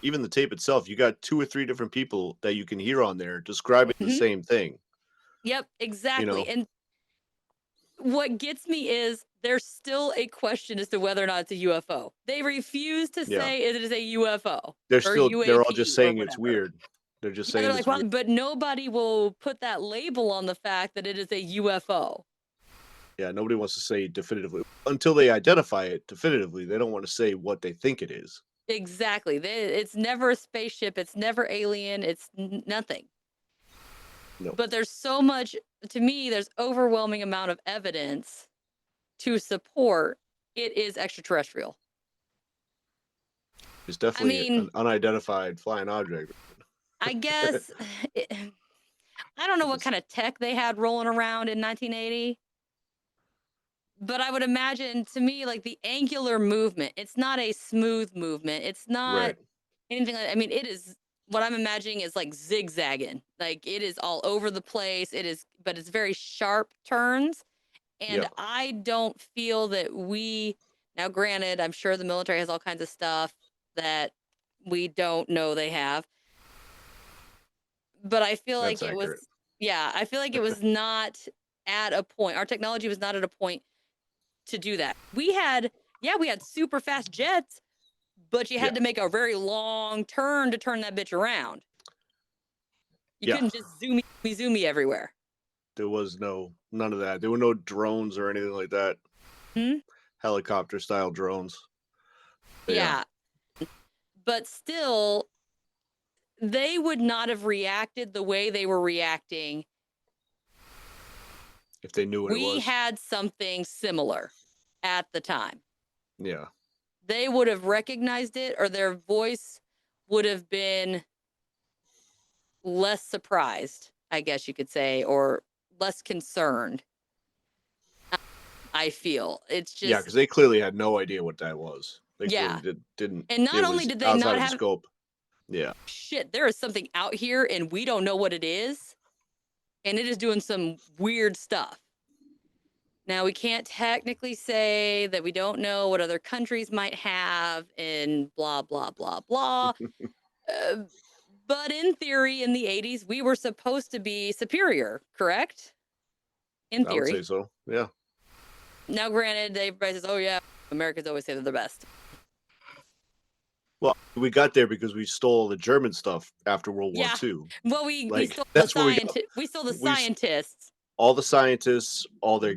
Even the tape itself, you got 2 or 3 different people that you can hear on there describing the same thing. Yep, exactly. And what gets me is there's still a question as to whether or not it's a UFO. They refuse to Yeah. say it is a UFO or They're all just UAP or saying it's whatever. weird. They're just Yeah, they're saying like, it's well, weird. but nobody will put that label on the fact that it is a UFO. Yeah, nobody wants to say definitively until they identify it definitively. They don't want to say what they think it is. Exactly. It's never a spaceship. It's never alien. It's nothing. No, But there's so much, to me, there's overwhelming amount of evidence to support it is extraterrestrial. it's I definitely an mean, unidentified flying object. I guess I don't know what It's kind of tech they had rolling around in 1980, but I would imagine to me, like the angular movement, it's not a smooth movement. It's not right. anything like, I mean, it is what I'm imagining is like zigzagging. Like it is all over the place. It is, but it's very sharp turns. And Yeah, I don't feel that now granted, I'm sure the military has all kinds of stuff that we don't know they have, but I feel that's like it was, accurate. yeah, I feel like it was not at a point. Our technology was not at a point to do that. We had super fast jets, but you Yeah, had to make a very long turn to turn that bitch around. You yeah. couldn't just zoomy everywhere. There was none of that. There were no drones or anything like that. Hmm? Helicopter style drones. But yeah, Yeah, but still, they would not have reacted the way they were reacting. if they knew what it We was. had something similar at the time. Yeah, They would have recognized it, or their voice would have been less surprised, I guess you could say, or less concerned. I feel it's yeah, just, because they clearly had no idea what that was. They clearly yeah. didn't. And It not only was did they outside not of the have scope. Yeah, shit, there is something out here and we don't know what it is, and it is doing some weird stuff. Now, we can't technically say that we don't know what other countries might have and blah, blah, blah, blah. Uh, but in theory, in the 80s, we were supposed to be superior, correct? In I would say theory. so. Yeah. Now, granted, everybody says, oh, yeah, Americans always say they're the best. Well, we got there because we stole the German stuff after World War Yeah. II. Well, we Like stole the that's where we got. We scientists. all the scientists, all their.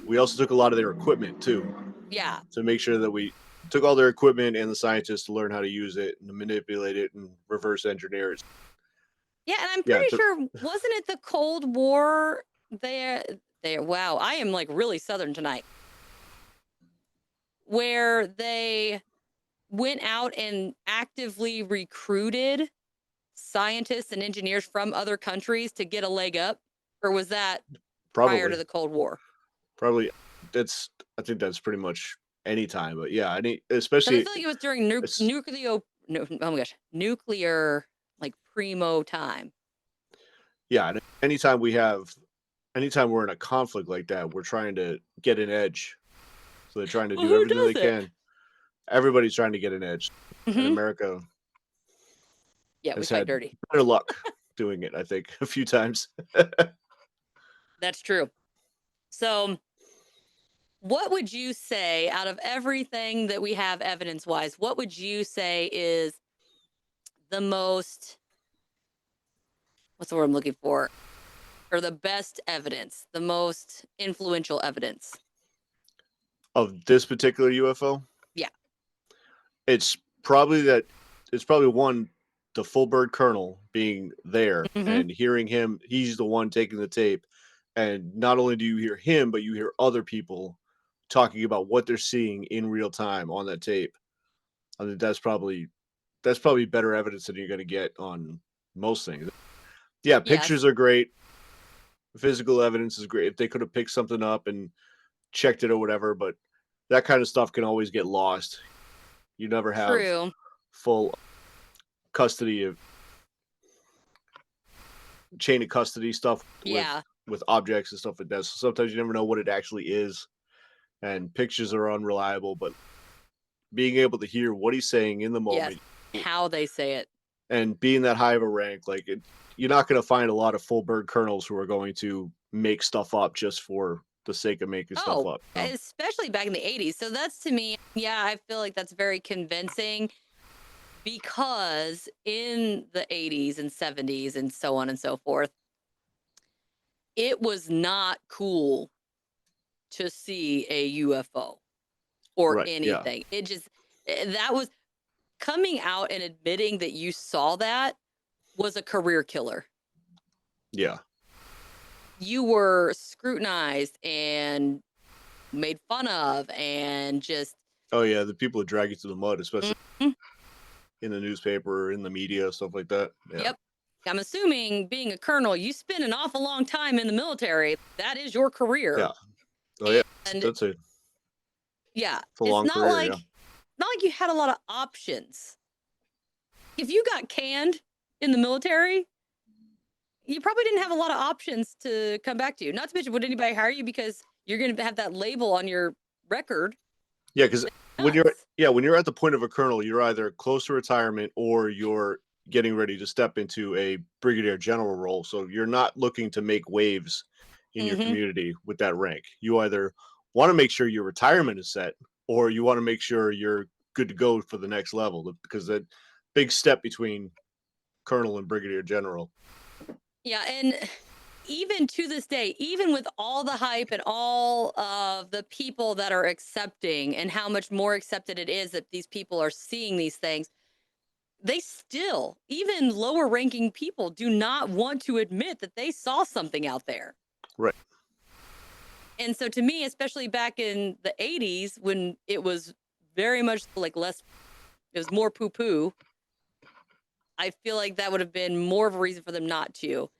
We also took a lot of their equipment too, Yeah. to make sure that we took all their equipment and the scientists to learn how to use it and to manipulate it and reverse engineer it. Yeah, and I'm Yeah, pretty sure, wasn't it the Cold War? Wow, I am like really Southern tonight. Where they went out and actively recruited scientists and engineers from other countries to get a leg up? Or was that prior to probably, the Cold War? probably. That's. I think that's pretty much any time. But yeah, Because I especially feel like it was during it's nuclear, no, oh my gosh, nuclear, like primo time. yeah. Anytime we're in a conflict like that, we're trying to get an edge. So they're trying to Well, do who everything they does it? can. Everybody's trying to get an edge, and Hmm. America Yeah, we has fight had dirty. better luck doing it. I think a few times. That's true. So, what would you say out of everything that we have evidence wise? What would you say is the most, what's the word I'm looking for? Or the best evidence, the most influential evidence? Of this particular UFO, Yeah. it's probably that it's probably one the full bird colonel being there Hmm. and hearing him. He's the one taking the tape, and not only do you hear him, but you hear other people talking about what they're seeing in real time on that tape. I think that's probably better evidence than you're going to get on most things. Yeah, Yes. pictures are great. Physical evidence is great. If they could have picked something up and checked it or whatever, but that kind of stuff can always get lost. You never have True. full custody of chain of custody stuff Yeah. with objects and stuff like that. So sometimes you never know what it actually is, and pictures are unreliable. But being able to hear what he's saying in the Yes. moment How they say it. and being that high of a rank, you're not going to find a lot of full bird colonels who are going to make stuff up just for the sake of making stuff Oh, up. especially back in the 80s. So that's to me, yeah, I feel like that's very convincing because in the 80s and 70s and so on and so forth, it was not cool to see a UFO or Right. Yeah. anything. It just, that was coming out and admitting that you saw that was a career killer. Yeah. You were scrutinized and made fun of and just, Oh yeah, the people that drag you through the mud, especially mhm, in the newspaper, in the media, stuff like that. Yeah. yep. I'm assuming being a colonel, you spend an awful long time in the military. That is your career. Yeah. Oh yeah. And That's a yeah, it's a long career. Yeah. not like you had a lot of options. If you got canned in the military, you probably didn't have a lot of options to come back to. Not to mention, would anybody hire you because you're going to have that label on your record? Yeah, because Nuts. when you're at the point of a colonel, you're either close to retirement or you're getting ready to step into a brigadier general role. So you're not looking to make waves in your Hmm. community with that rank. You either want to make sure your retirement is set or you want to make sure you're good to go for the next level because that big step between colonel and brigadier general. Yeah, and even to this day, even with all the hype and all of the people that are accepting and how much more accepted it is that these people are seeing these things, they still, even lower ranking people, do not want to admit that they saw something out there. Right. And so to me, especially back in the 80s when it was very much like less, it was more poo poo, I feel like that would have been more of a reason for them not to.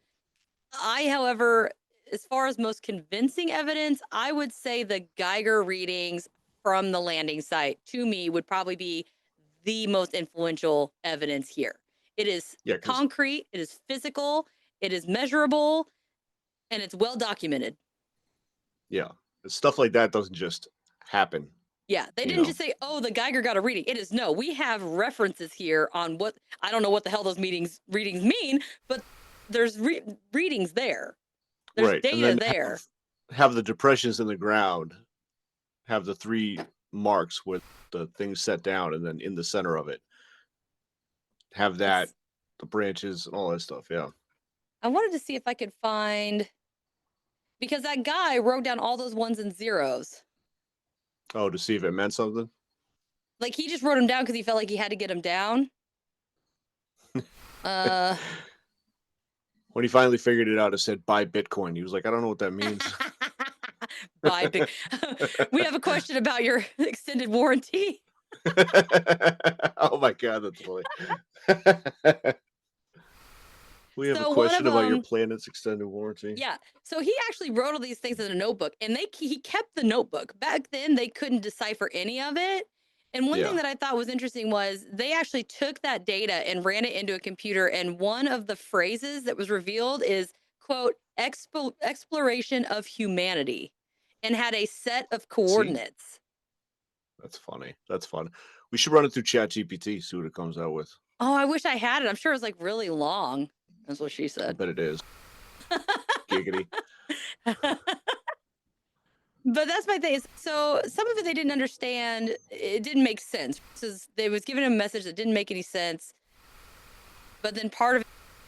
However, as far as most convincing evidence, I would say the Geiger readings from the landing site to me would probably be the most influential evidence here. It is Yeah, because concrete, it is physical, it is measurable, and it's well documented. yeah, stuff like that doesn't just happen. Yeah, they You didn't know. just say, "Oh, the Geiger got a reading." It is no, we have references here on what I don't know what the hell those readings mean, but there's readings there. There's Right, and data then there. have the depressions in the ground, have the 3 marks with the things set down, and then in the center of it, have that, Let's the branches and all that stuff, yeah. I wanted to see if I could find because that guy wrote down all those ones and zeros. Oh, to see if it meant something? Like he just wrote them down because he felt like he had to get them down. Uh, When he finally figured it out, it said, "Buy Bitcoin." He was like, "I don't know what that means." Bye, big. We have a question about your extended warranty. Oh my god, that's funny. We have a So one of question about your them, planet's extended warranty. yeah. So he actually wrote all these things in a notebook, and he kept the notebook. Back then, they couldn't decipher any of it. And one thing Yeah. that I thought was interesting was they actually took that data and ran it into a computer. And one of the phrases that was revealed is quote exploration of humanity, and had a set of See? coordinates. That's funny. That's fun. We should run it through ChatGPT, see what it comes out with. Oh, I wish I had it. I'm sure it was like really long. That's what she I said. bet it is. Giggity. But that's my thing. So some of it they didn't understand. It didn't make sense. They was giving a message that didn't make any sense. But then part of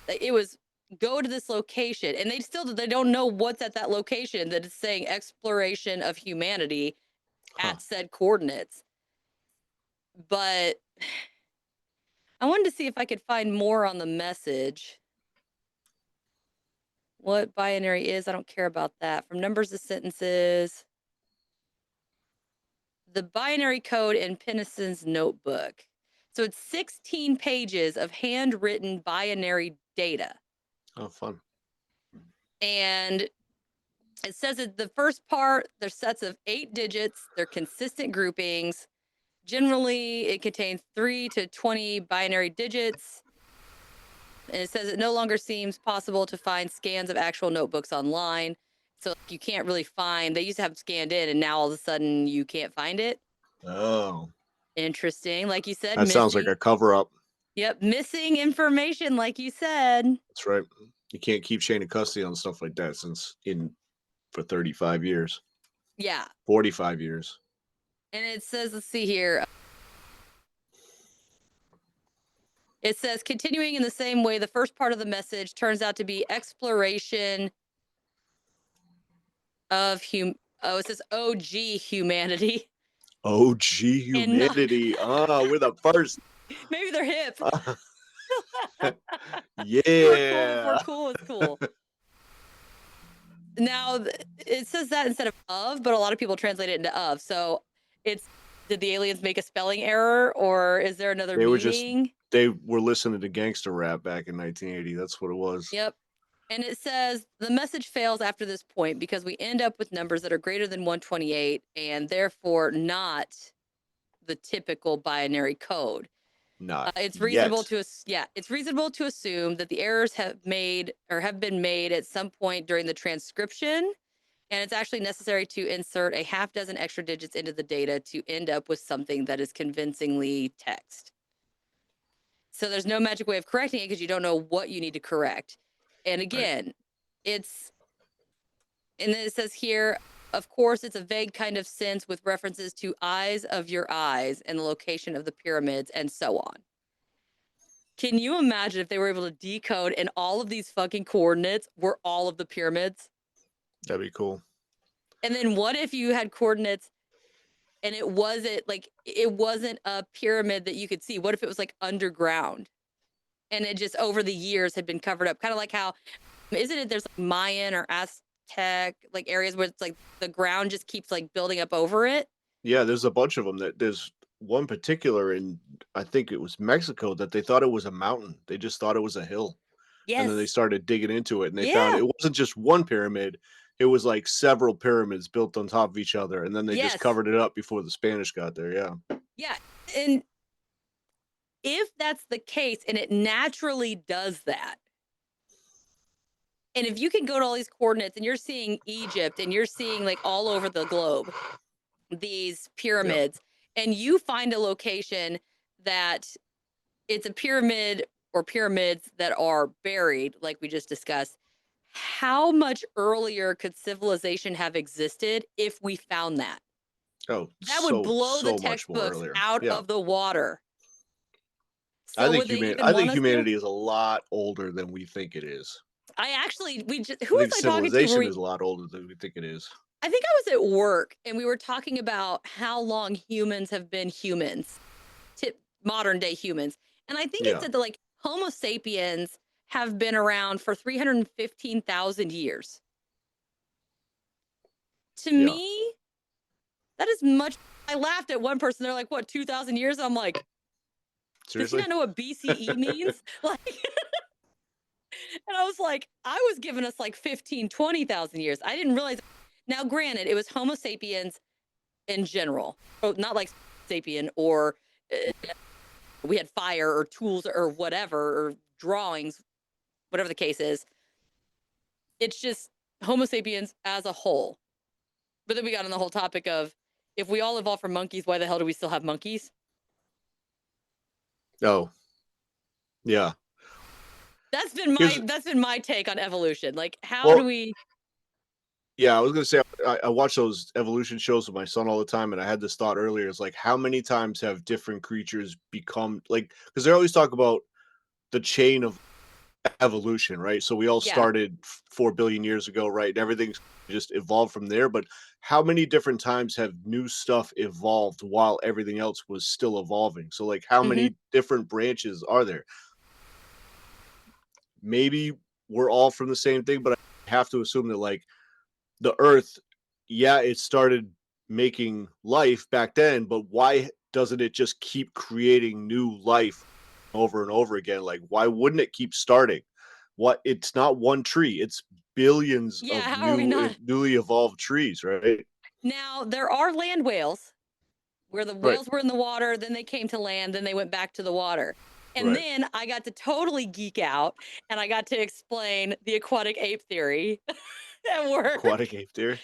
it was go to this location, and they don't know what's at that location. That it's saying exploration of humanity Huh. at said coordinates. But I wanted to see if I could find more on the message. What binary is? I don't care about that. From numbers to sentences. The binary code in Pennison's notebook. So it's 16 pages of handwritten binary data. Oh, fun. And it says that the first part, they're sets of 8 digits, they're consistent groupings. Generally, it contains 3 to 20 binary digits. And it says it no longer seems possible to find scans of actual notebooks online. So you can't really find, they used to have them scanned in, and now all of a sudden you can't find it. Oh. Interesting. Like you said, That sounds like missing. a cover up. Yep, missing information, like you said. That's right. You can't keep chain of custody on stuff like that since in for 35 years, Yeah. 45 years. And it says, let's see here. It says, continuing in the same way, the first part of the message turns out to be exploration of it says OG humanity. OG And not, humanity. We're the first. maybe they're hip. We're cool. If we're Yeah. cool, it's cool. Now, it says that instead of, but a lot of people translate it into of. So it's, did the aliens make a spelling error, or is there another meaning? They were listening to gangster rap back in 1980. That's what it was. Yep. And it says the message fails after this point because we end up with numbers that are greater than 128 and therefore not the typical binary code. Not It's yet. reasonable to it's reasonable to assume that the errors have been made at some point during the transcription, and it's actually necessary to insert a half dozen extra digits into the data to end up with something that is convincingly text. So there's no magic way of correcting it because you don't know what you need to correct. And again, and then it says here, of course, it's a vague kind of sense with references to eyes of your eyes and the location of the pyramids and so on. Can you imagine if they were able to decode and all of these fucking coordinates were all of the pyramids? That'd be cool. And then what if you had coordinates and it wasn't a pyramid that you could see? What if it was like underground and it just over the years had been covered up? Kind of like how, isn't it, there's like Mayan or Aztec like areas where it's like the ground just keeps like building up over it? Yeah, there's a bunch of them. There's one particular in, I think it was Mexico, that they thought it was a mountain. They just thought it was a hill. And then they Yes. started digging into it and they found Yeah. it wasn't just one pyramid. It was like several pyramids built on top of each other. And then they just Yes. covered it up before the Spanish got there. Yeah. Yeah. And if that's the case and it naturally does that, and if you can go to all these coordinates and you're seeing Egypt and you're seeing like all over the globe these pyramids, and you find a location that it's a pyramid or pyramids that are buried, like we just discussed, how much earlier could civilization have existed if we found that? Oh, That would blow the so much more textbooks earlier. out Yeah. of the water. I So think would they even I want think us to? humanity is a lot older than we think it is. I actually, who I was think I talking to? civilization is a lot older than we think it is. I think I was at work and we were talking about how long humans have been humans, modern day humans. And I think it said that like Homo sapiens have been around for 315,000 years. To me, that is much. I laughed at one person. They're like, what, 2,000 years? I'm like, seriously? does he not know what BCE means? Like, and I was like, I was giving us like 15, 20,000 years. I didn't realize. Now, granted, it was Homo sapiens in general, not like sapien or we had fire or tools or whatever, or drawings, whatever the case is. It's just Homo sapiens as a whole. But then we got on the whole topic of if we all evolved from monkeys, why the hell do we still have monkeys? Oh, yeah. That's been my take on evolution. Like, how do we? Yeah, I was gonna say I watch those evolution shows with my son all the time, and I had this thought earlier. It's like, how many times have different creatures become like? Because they always talk about the chain of evolution, right? So we all started 4 billion years ago, right? And everything's just evolved from there. But how many different times have new stuff evolved while everything else was still evolving? So, like, how many different branches are there? Maybe we're all from the same thing, but I have to assume that, like, the Earth, yeah, it started making life back then, but why doesn't it just keep creating new life over and over again? Like, why wouldn't it keep starting? What? It's not one tree; it's billions of newly evolved trees, right? Now there are land whales, where the whales were in the water, then they came to land, then they went back to the water. And then I got to totally geek out and I got to explain the aquatic ape theory at work. Aquatic ape theory?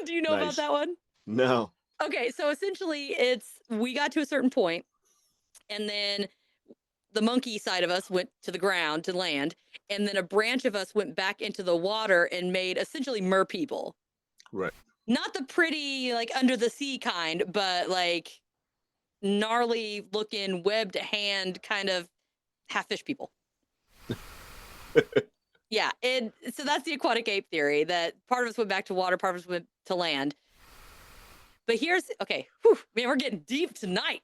Do you know about that one? No. Okay, so essentially we got to a certain point and then the monkey side of us went to the ground to land, and then a branch of us went back into the water and made essentially mer people. Right. Not the pretty, like, under the sea kind, but, like, gnarly looking, webbed hand kind of half fish people. Yeah, and so that's the aquatic ape theory, that part of us went back to water, part of us went to land. But here's okay, whew, man, we're getting deep tonight.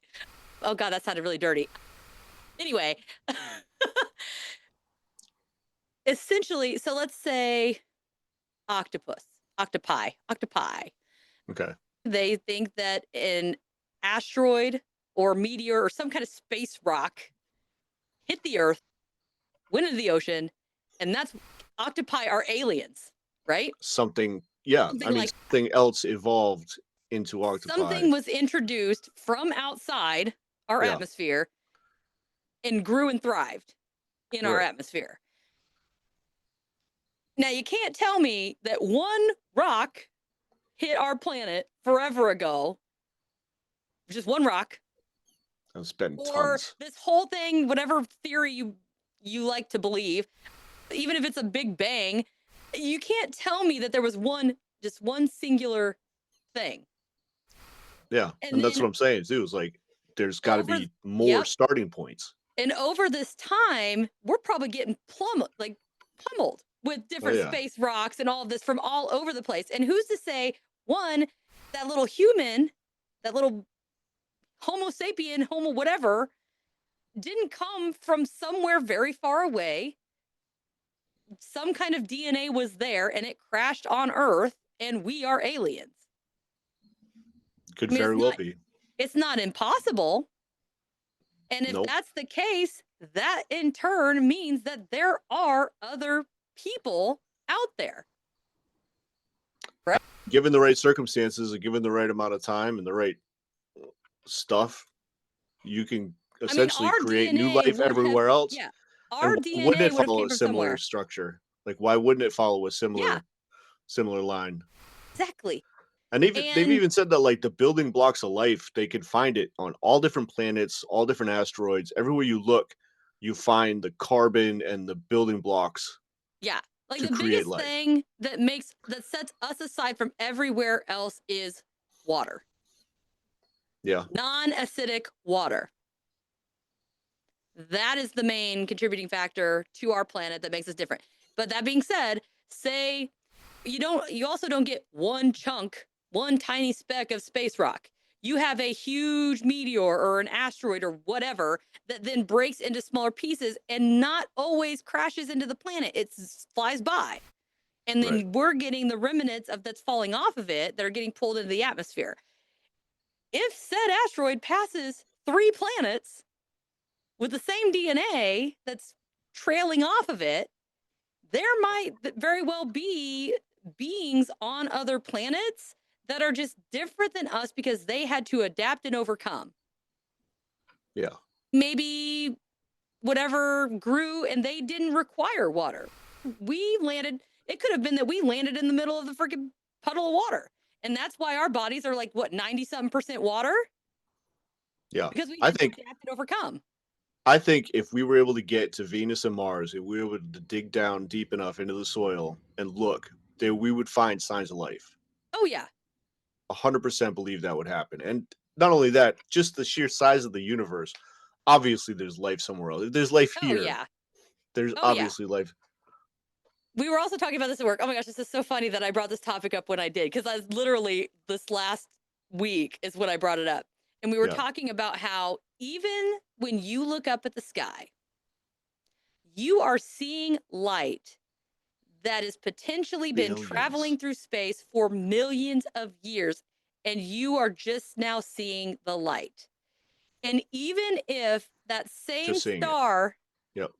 Oh god, that sounded really dirty. Anyway, essentially, so let's say octopi. Okay. They think that an asteroid or meteor or some kind of space rock hit the earth, went into the ocean, and that's octopi are aliens, right? Something, yeah. I Something mean, like something else evolved into octopi. something was introduced from outside our Yeah. atmosphere and grew and thrived in our Right. atmosphere. Now, you can't tell me that one rock hit our planet forever ago, just one rock, It's been or tons. this whole thing, whatever theory you like to believe, even if it's a big bang, you can't tell me that there was just one singular thing. Yeah. And And that's then what I'm saying too. Is like there's got to over, be more yep, starting points. and over this time, we're probably getting pummeled with Oh different yeah. space rocks and all of this from all over the place. And who's to say, one, that little human, that little Homo sapien, Homo whatever, didn't come from somewhere very far away. Some kind of DNA was there and it crashed on Earth, and we are aliens. Could I mean, very well be. it's not impossible. And if Nope. that's the case, that in turn means that there are other people out there. Right? Given the right circumstances and given the right amount of time and the right stuff, you can I mean, essentially our create new DNA life would have, everywhere else. yeah, And our why wouldn't DNA it would have follow came a from similar somewhere. structure? Like, why wouldn't it follow a Yeah, similar line? exactly. And they've And even said that like the building blocks of life, they could find it on all different planets, all different asteroids. Everywhere you look, you find the carbon and the building blocks yeah, like to the create biggest life. thing that sets us aside from everywhere else is water, Yeah. non-acidic water. That is the main contributing factor to our planet that makes us different. But that being said, say you also don't get one chunk, one tiny speck of space rock. You have a huge meteor or an asteroid or whatever that then breaks into smaller pieces and not always crashes into the planet. It flies by. And Right. then we're getting the remnants of that's falling off of it that are getting pulled into the atmosphere. If said asteroid passes 3 planets with the same DNA that's trailing off of it, there might very well be beings on other planets that are just different than us because they had to adapt and overcome. Yeah. Maybe whatever grew and they didn't require water. It could have been that we landed in the middle of the freaking puddle of water. And that's why our bodies are like, what, 90-something% water? Yeah. Because we I had to think adapt and overcome. I think if we were able to get to Venus and Mars, if we were able to dig down deep enough into the soil and look, then we would find signs of life. Oh, yeah. 100% believe that would happen. And not only that, just the sheer size of the universe. Obviously, there's life somewhere else. If there's life Oh, here, yeah. there's Oh, yeah. obviously life. We were also talking about this at work. Oh my gosh, this is so funny that I brought this topic up when I did, because I was literally this last week is when I brought it up. And we were Yeah. talking about how even when you look up at the sky, you are seeing light that has potentially been traveling Billions. through space for millions of years, and you are just now seeing the light. And even if that same Just seeing it. star Yep.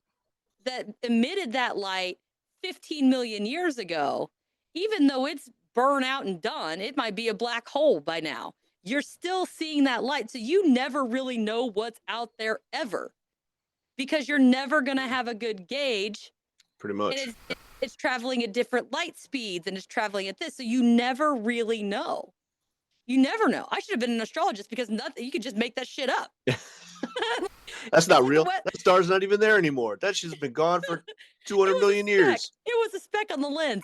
that emitted that light 15 million years ago, even though it's burnt out and done, it might be a black hole by now. You're still seeing that light. So you never really know what's out there ever, because you're never going to have a good gauge. Pretty much. And it's traveling at different light speeds and it's traveling at this. So you never really know. You never know. I should have been an astrologist, because nothing, you could just make that shit up. That's not Like real. That star's not even there anymore. That shit's been gone for 200 million years. It was a speck on the lens.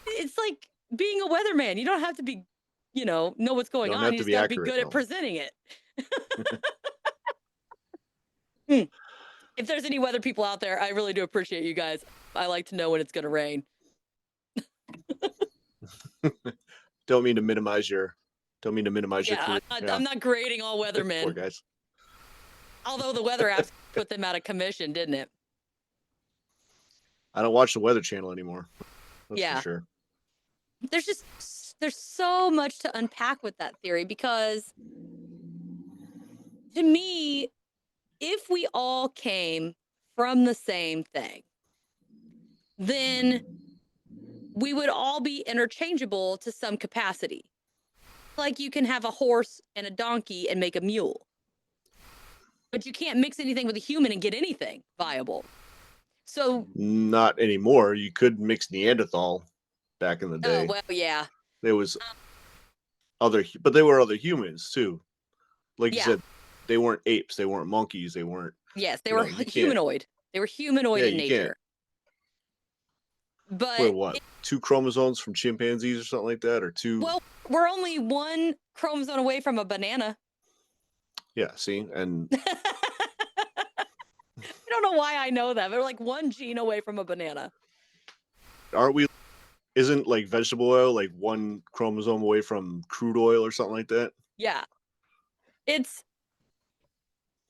It's like being a weatherman. You don't have to be, know what's You going don't on. have You to just be got to be accurate good at though. presenting it. Hmm. If there's any weather people out there, I really do appreciate you guys. I like to know when it's going to rain. Don't mean to minimize your Yeah, career. Yeah, I'm not grading all poor weathermen. guys. Although the weather apps put them out of commission, didn't it? I don't watch the Weather Channel anymore. That's for Yeah. sure. There's so much to unpack with that theory, because to me, if we all came from the same thing, then we would all be interchangeable to some capacity. Like you can have a horse and a donkey and make a mule, but you can't mix anything with a human and get anything viable. So, Not anymore. You could mix Neanderthal back in the oh, day. well, yeah. There was but they were other humans too. Like you Yeah. said, they weren't apes, they weren't monkeys, they weren't. Yes, they You were know, you can't. humanoid. They were humanoid Yeah, in you can't. nature. We're But what? 2 chromosomes from chimpanzees or something like that, or 2. well, we're only one chromosome away from a banana. Yeah, see, and I don't know why I know that. We're like one gene away from a banana. aren't we? Isn't like vegetable oil like 1 chromosome away from crude oil or something like that? Yeah. And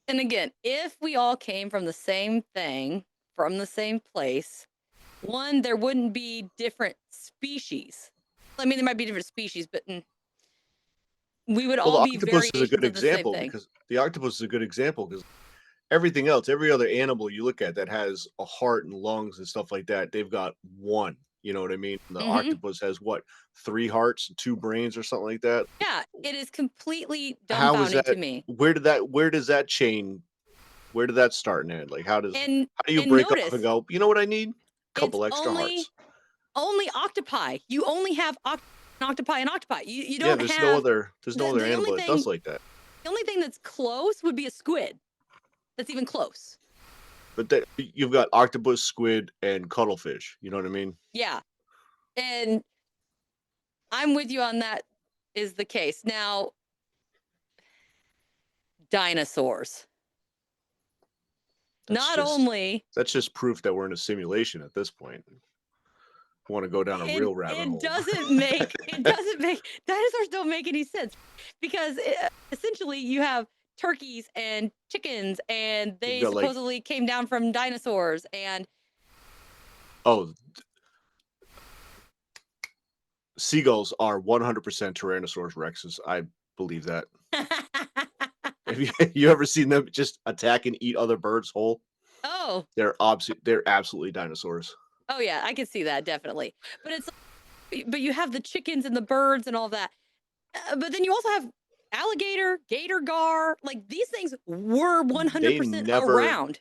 again, if we all came from the same thing, from the same place, one, there wouldn't be different species. I mean, there might be different species, but we would Well, all the be octopus is a good variations of the same example thing. because the octopus is a good example because everything else, every other animal you look at that has a heart and lungs and stuff like that, they've got 1. You know what I mean? The octopus has what, 3 hearts and 2 brains or something like that. Yeah, it is completely How is dumbfounding to that? me. Where does that chain? Where did that start and end? Like, how do you And break off and notice, go? You know what I need? it's Couple extra only hearts. octopi. You only have octopi and octopi. You Yeah, don't have there's no other animal that does like that. the only thing that's close would be a squid. That's even close. But you've got octopus, squid, and cuttlefish. You know what I mean? Yeah. And I'm with you on that is the case. Now, dinosaurs. That's just proof that we're in a simulation at this point. Want to go down a real rabbit hole. It doesn't make dinosaurs don't make any sense, because essentially you have turkeys and chickens, and they supposedly came down from dinosaurs. And seagulls are 100% Tyrannosaurus Rexes. I believe that. Have you ever seen them just attack and eat other birds whole? Oh, they're absolutely dinosaurs. Oh yeah, I can see that definitely. But you have the chickens and the birds and all that. But then you also have alligator, gator gar. Like, these things were 100% around.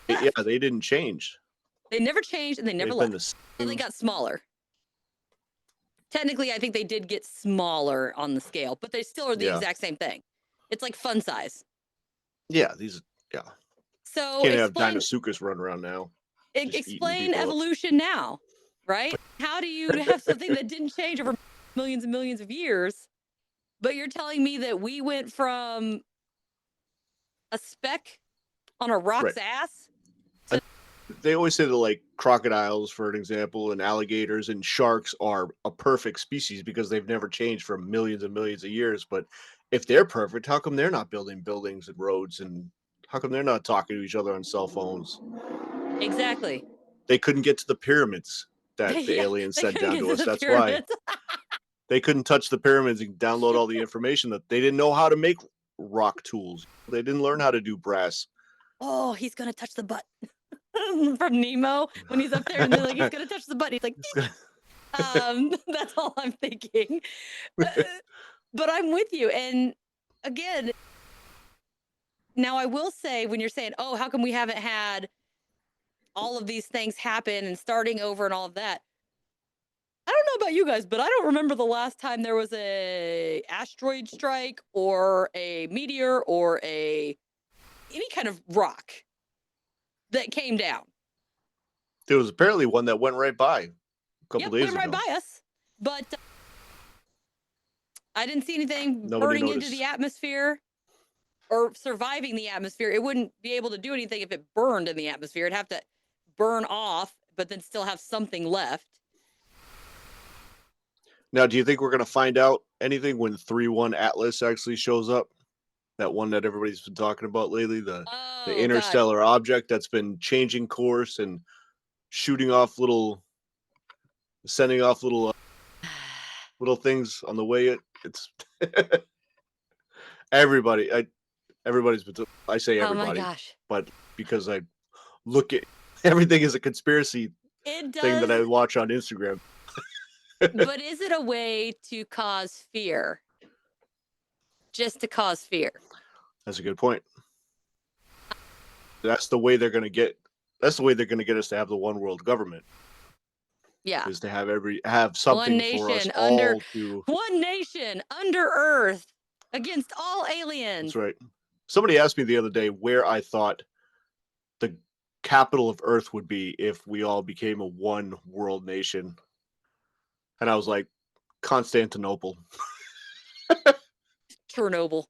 Yeah, they didn't change. They never changed, and they never left. They got smaller. Technically, I think they did get smaller on the scale, but they still are the exact same thing. It's like fun size. Yeah, So can't have Deinosuchus run around now. Explain evolution now, right? How do you have something that didn't change over millions and millions of years, but you're telling me that we went from a speck on a rock's ass to... They always say that, like, crocodiles, for an example, and alligators and sharks are a perfect species because they've never changed for millions and millions of years. But if they're perfect, how come they're not building buildings and roads, and how come they're not talking to each other on cell phones? Exactly. They couldn't get to the pyramids that the aliens sent down to us. That's why they couldn't touch the pyramids and download all the information. That they didn't know how to make rock tools. They didn't learn how to do brass. Oh, he's gonna touch the butt. From Nemo, when he's up there and they're like, he's gonna touch the butt. He's like, that's all I'm thinking. But I'm with you. And again, now I will say, when you're saying, oh, how come we haven't had all of these things happen and starting over and all of that? I don't know about you guys, but I don't remember the last time there was a asteroid strike or a meteor or any kind of rock that came down. There was apparently one that went right by a couple days ago. Went right by us. But I didn't see anything Nobody burning into the noticed. atmosphere or surviving the atmosphere. It wouldn't be able to do anything if it burned in the atmosphere. It'd have to burn off, but then still have something left. Now, do you think we're going to find out anything when 3-1 Atlas actually shows up? That one that everybody's been talking about lately, the Oh, God. interstellar object that's been changing course and shooting off sending off little things on the way. It's everybody. Everybody's been. I say Oh, my everybody, gosh. but because I look at everything as a conspiracy It thing that I does. watch on Instagram. But is it a way to cause fear? Just to cause fear? That's a good point. That's the way they're going to get. That's the way they're going to get us to have the one world government. Yeah. Is to have something for us all to. One nation under Earth against all aliens. That's right. Somebody asked me the other day where I thought the capital of Earth would be if we all became a one world nation. And I was like, Constantinople. Chernobyl.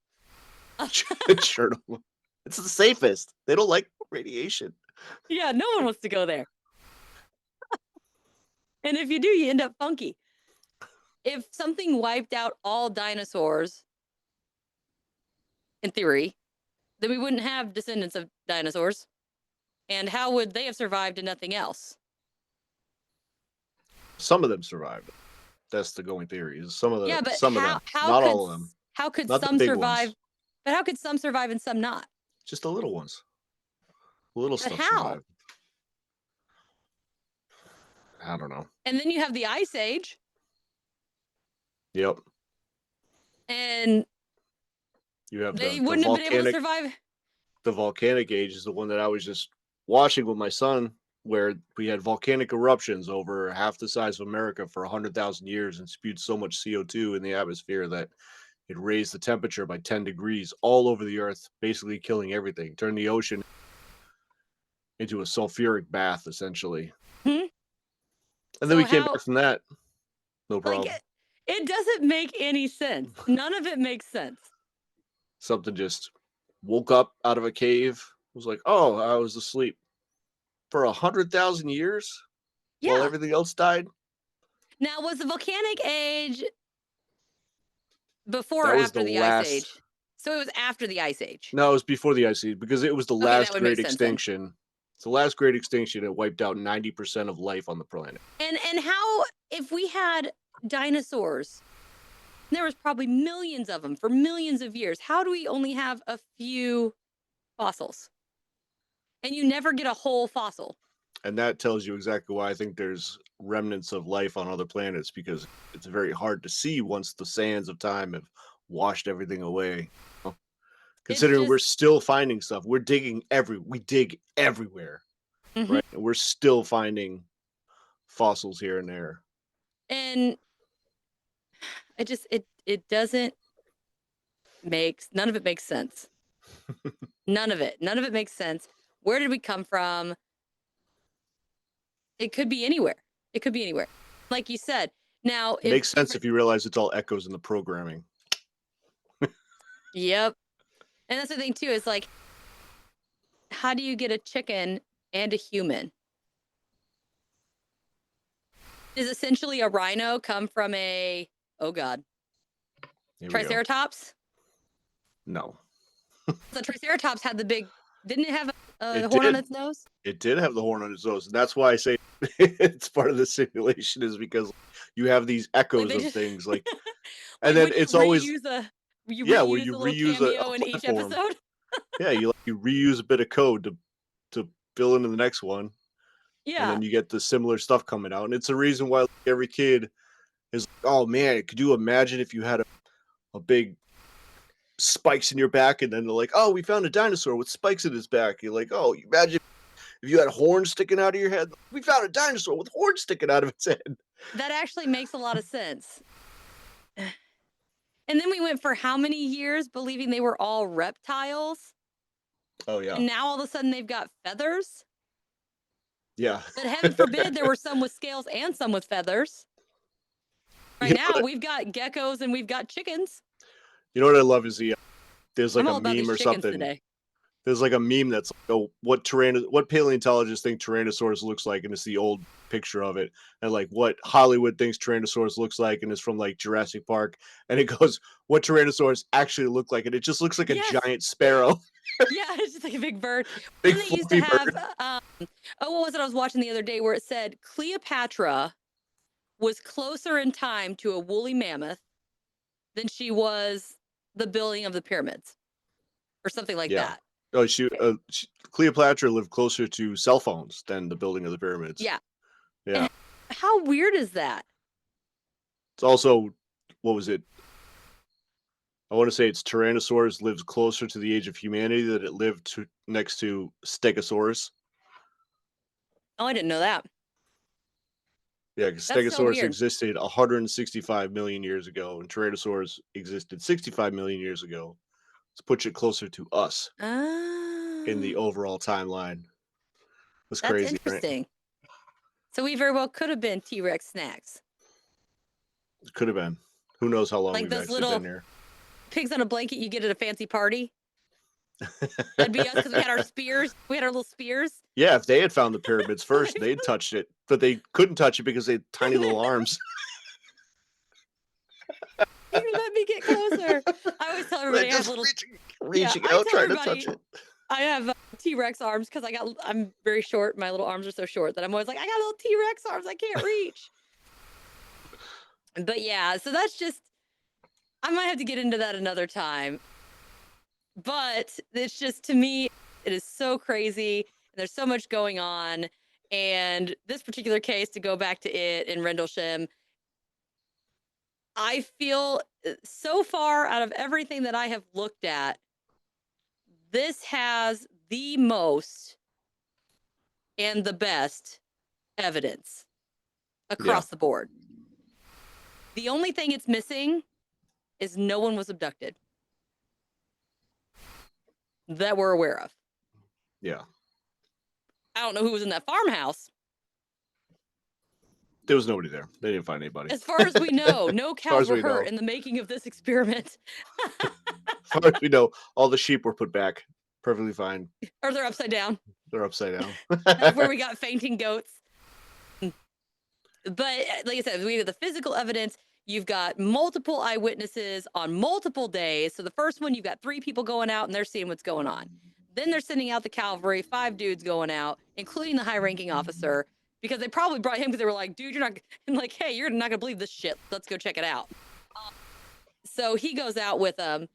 Chernobyl. It's the safest. They don't like radiation. Yeah, no one wants to go there. And if you do, you end up funky. If something wiped out all dinosaurs, in theory, then we wouldn't have descendants of dinosaurs. And how would they have survived and nothing else? Some of them survived. That's the going theory. Some of them, not all of them. How could Not some the big survive? ones. But how could some survive and some not? Just the little ones. Little But stuff how? survived. I don't know. And then you have the Ice Age. Yep. And you have they the wouldn't volcanic, have been able to survive. The volcanic age is the one that I was just watching with my son, where we had volcanic eruptions over half the size of America for 100,000 years and spewed so much CO2 in the atmosphere that it raised the temperature by 10 degrees all over the earth, basically killing everything, turned the ocean into a sulfuric bath, essentially. And then we came back from that. No problem. Like it doesn't make any sense. None of it makes sense. Something just woke up out of a cave. Was like, oh, I was asleep for 100,000 years while everything else died. Now, was the volcanic age before or after the Ice Age? So it was after the Ice Age. No, it was before the Ice Age because it was the last great extinction. It's the last great extinction. It wiped out 90% of life on the planet. And how, if we had dinosaurs, there was probably millions of them for millions of years, how do we only have a few fossils? And you never get a whole fossil. And that tells you exactly why I think there's remnants of life on other planets, because it's very hard to see once the sands of time have washed everything away. Considering we're still finding stuff. We dig everywhere. Right? And we're still finding fossils here and there. And it doesn't none of it makes sense. None of it makes sense. Where did we come from? It could be anywhere. Like you said. Now, it makes sense if you realize it's all echoes in the programming. Yep. And that's the thing too, is like, how do you get a chicken and a human? Is essentially a rhino come from a, oh God, Triceratops? No. The Triceratops had the big, didn't it have a horn on its nose? It did have the horn on its nose. And that's why I say it's part of the simulation, is because you have these echoes of things like, and then it's always, where you reuse a in each episode. Yeah, you reuse a bit of code to fill into the next one. Yeah. And then you get the similar stuff coming out. And it's a reason why every kid is like, oh man, could you imagine if you had a big spikes in your back, and then they're like, oh, we found a dinosaur with spikes in his back. You're like, oh, imagine if you had horns sticking out of your head. We found a dinosaur with horns sticking out of its head. That actually makes a lot of sense. And then we went for how many years believing they were all reptiles? Oh, yeah. And now all of a sudden they've got feathers? Yeah. But heaven forbid there were some with scales and some with feathers. Right now, we've got geckos and we've got chickens. You know what I love is there's I'm like a all about meme these or chickens something. today. There's like a meme that's like, oh, what paleontologists think Tyrannosaurus looks like, and it's the old picture of it, and like what Hollywood thinks Tyrannosaurus looks like, and it's from like Jurassic Park, and it goes what Tyrannosaurus actually looked like, and it just looks like a Yes. giant sparrow, Yeah, it's just like a big bird. big And they used to fluffy have, bird. what was it I was watching the other day where it said Cleopatra was closer in time to a woolly mammoth than she was the building of the pyramids or something like Yeah. that. Oh, Cleopatra lived closer to cell phones than the building of the pyramids. Yeah. Yeah. And how weird is that? It's also, what was it? I want to say it's Tyrannosaurus lives closer to the age of humanity than it lived next to Stegosaurus. Oh, I didn't know that. Yeah, because That's so Stegosaurus weird. existed 165 million years ago, and Tyrannosaurus existed 65 million years ago. Let's put it closer to us in the Ah, overall timeline. That's that's crazy, right? interesting. So we very well could have been T-Rex snacks. It could have been. Who knows how long Like we've those actually been little here? pigs on a blanket you get at a fancy party. That'd be us because we had our spears. We had our little spears. Yeah, if they had found the pyramids first, they'd touched it, but they couldn't touch it because they had tiny little arms. You let me get closer. I always tell everybody I have little reaching I out, tell trying to touch everybody it. I have T-Rex arms because I'm very short. My little arms are so short that I'm always like, I got little T-Rex arms I can't reach. But yeah, so that's just I might have to get into that another time. But it's just to me, it is so crazy. There's so much going on. And this particular case, to go back to it in Rendlesham, I feel so far out of everything that I have looked at, this has the most and the best evidence Yeah, across the board. The only thing it's missing is no one was abducted that we're aware of. yeah. I don't know who was in that farmhouse. There was nobody there. They didn't find anybody. As far as we know, no As far cows as were we hurt know. in the making of this experiment. As far as we know, all the sheep were put back perfectly fine. Or they're upside down. They're upside down. That's where we got fainting goats. But like I said, we have the physical evidence. You've got multiple eyewitnesses on multiple days. So the first one, you've got 3 people going out and they're seeing what's going on. Then they're sending out the cavalry, 5 dudes going out, including the high-ranking officer, because they probably brought him because they were like, dude, you're not, and like, hey, you're not gonna believe this shit. Let's go check it out. So he goes out with them,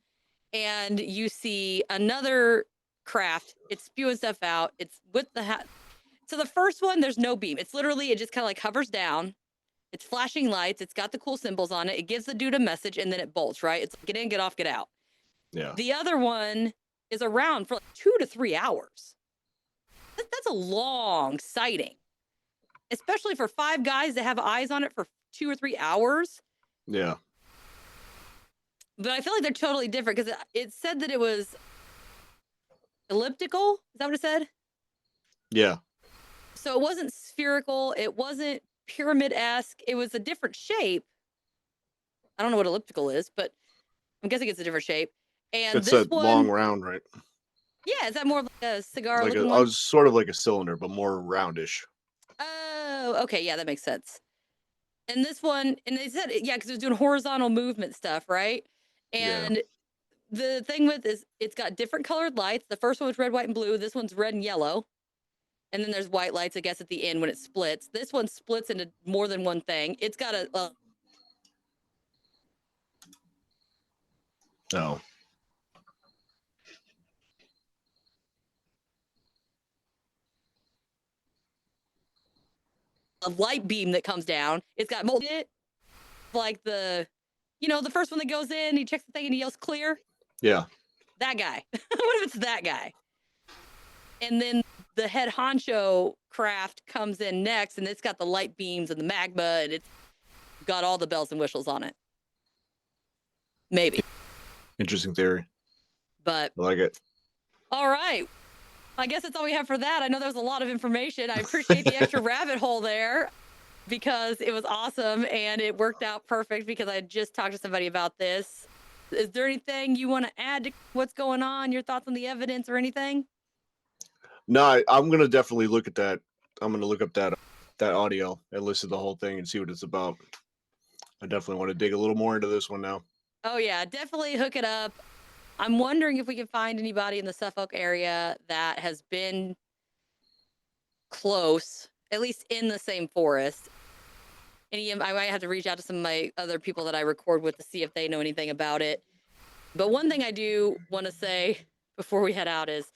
and you see another craft. It's spewing stuff out. It's with the so the first one, there's no beam. It's literally, it just kind of like hovers down. It's flashing lights. It's got the cool symbols on it. It gives the dude a message and then it bolts, right? It's like, get in, get off, get out. Yeah. The other one is around for like 2 to 3 hours. That's a long sighting, especially for 5 guys that have eyes on it for 2 or 3 hours. Yeah. But I feel like they're totally different because it said that it was elliptical. Is that what it said? Yeah. So it wasn't spherical. It wasn't pyramid-esque. It was a different shape. I don't know what elliptical is, but I'm guessing it's a different shape. And It's this a one, long round, right? yeah, is that more like a cigar Like looking I one? was sort of like a cylinder, but more roundish. Oh, okay, yeah, that makes sense. And this one, and they said, yeah, because it was doing horizontal movement stuff, right? Yeah. And the thing with is it's got different colored lights. The first one was red, white, and blue. This one's red and yellow. And then there's white lights, I guess, at the end when it splits. This one splits into more than one thing. It's got a No. light beam that comes down. It's got like the, the first one that goes in, he checks the thing and he yells clear. Yeah. That guy. What if it's that guy? And then the head honcho craft comes in next, and it's got the light beams and the magma, and it's got all the bells and whistles on it. Maybe. Interesting theory. But I like it. all right. I guess that's all we have for that. I know there was a lot of information. I appreciate the extra rabbit hole there. because it was awesome and it worked out perfect because I had just talked to somebody about this. Is there anything you want to add to what's going on? Your thoughts on the evidence or anything? No, I'm gonna definitely look at that. I'm gonna look up that audio and listen to the whole thing and see what it's about. I definitely want to dig a little more into this one now. Oh, yeah, definitely hook it up. I'm wondering if we can find anybody in the Suffolk area that has been close, at least in the same forest. I might have to reach out to some of my other people that I record with to see if they know anything about it. But one thing I do want to say before we head out is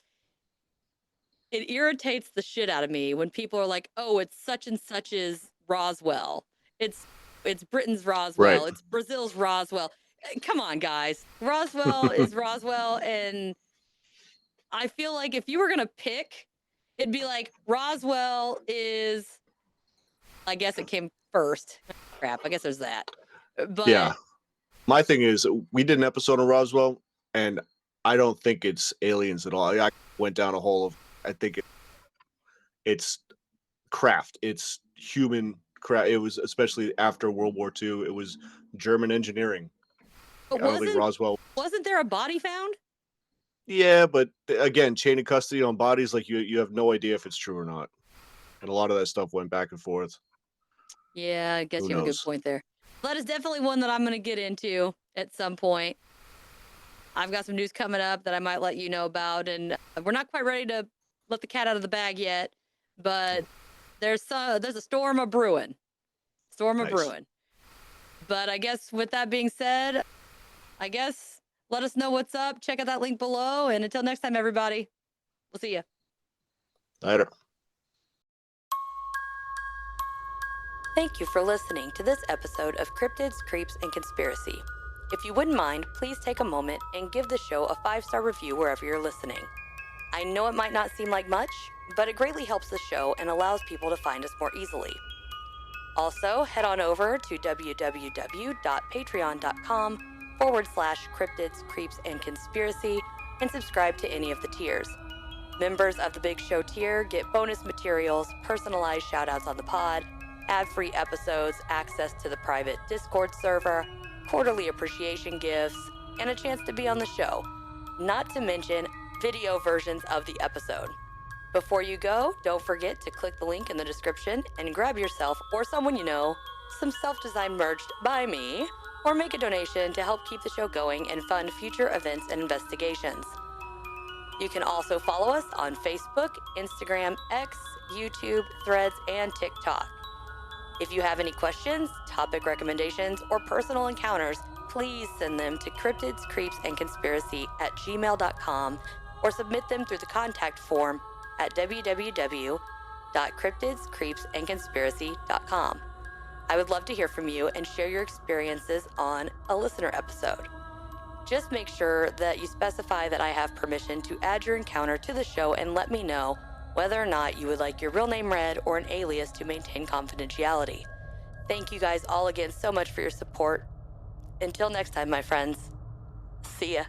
it irritates the shit out of me when people are like, "Oh, it's such and such's Roswell. It's it's Britain's Right. Roswell. It's Brazil's Roswell." Come on, guys. Roswell is Roswell, and I feel like if you were gonna pick, it'd be like Roswell is. I guess it came first. Crap. I guess there's that. Yeah. But My thing is, we did an episode on Roswell, and I don't think it's aliens at all. I went down a hole of. I think it's craft. It's human craft. It was especially after World War II. It was German engineering. but I don't think Roswell. wasn't there a body found? Yeah, but again, chain of custody on bodies, like you have no idea if it's true or not, and a lot of that stuff went back and forth. Yeah, I guess Who you have a good knows? point there. That is definitely one that I'm going to get into at some point. I've got some news coming up that I might let you know about, and we're not quite ready to let the cat out of the bag yet, but there's a storm a brewing. Storm a Nice. brewing. But I guess with that being said, I guess let us know what's up. Check out that link below, and until next time, everybody, we'll see you. Later. Thank you for listening to this episode of Cryptids, Creeps, and Conspiracy. If you wouldn't mind, please take a moment and give the show a 5-star review wherever you're listening. I know it might not seem like much, but it greatly helps the show and allows people to find us more easily. Also, head on over to www.patreon.com/Cryptids, Creeps, and Conspiracy and subscribe to any of the tiers. Members of the Big Show tier get bonus materials, personalized shoutouts on the pod, ad-free episodes, access to the private Discord server, quarterly appreciation gifts, and a chance to be on the show, not to mention video versions of the episode. Before you go, don't forget to click the link in the description and grab yourself or someone you know some self-designed merch by me, or make a donation to help keep the show going and fund future events and investigations. You can also follow us on Facebook, Instagram, X, YouTube, Threads, and TikTok. If you have any questions, topic recommendations, or personal encounters, please send them to cryptidscreepsandconspiracy@gmail.com or submit them through the contact form at www.cryptidscreepsandconspiracy.com. I would love to hear from you and share your experiences on a listener episode. Just make sure that you specify that I have permission to add your encounter to the show and let me know whether or not you would like your real name read or an alias to maintain confidentiality. Thank you guys all again so much for your support. Until next time, my friends. See ya.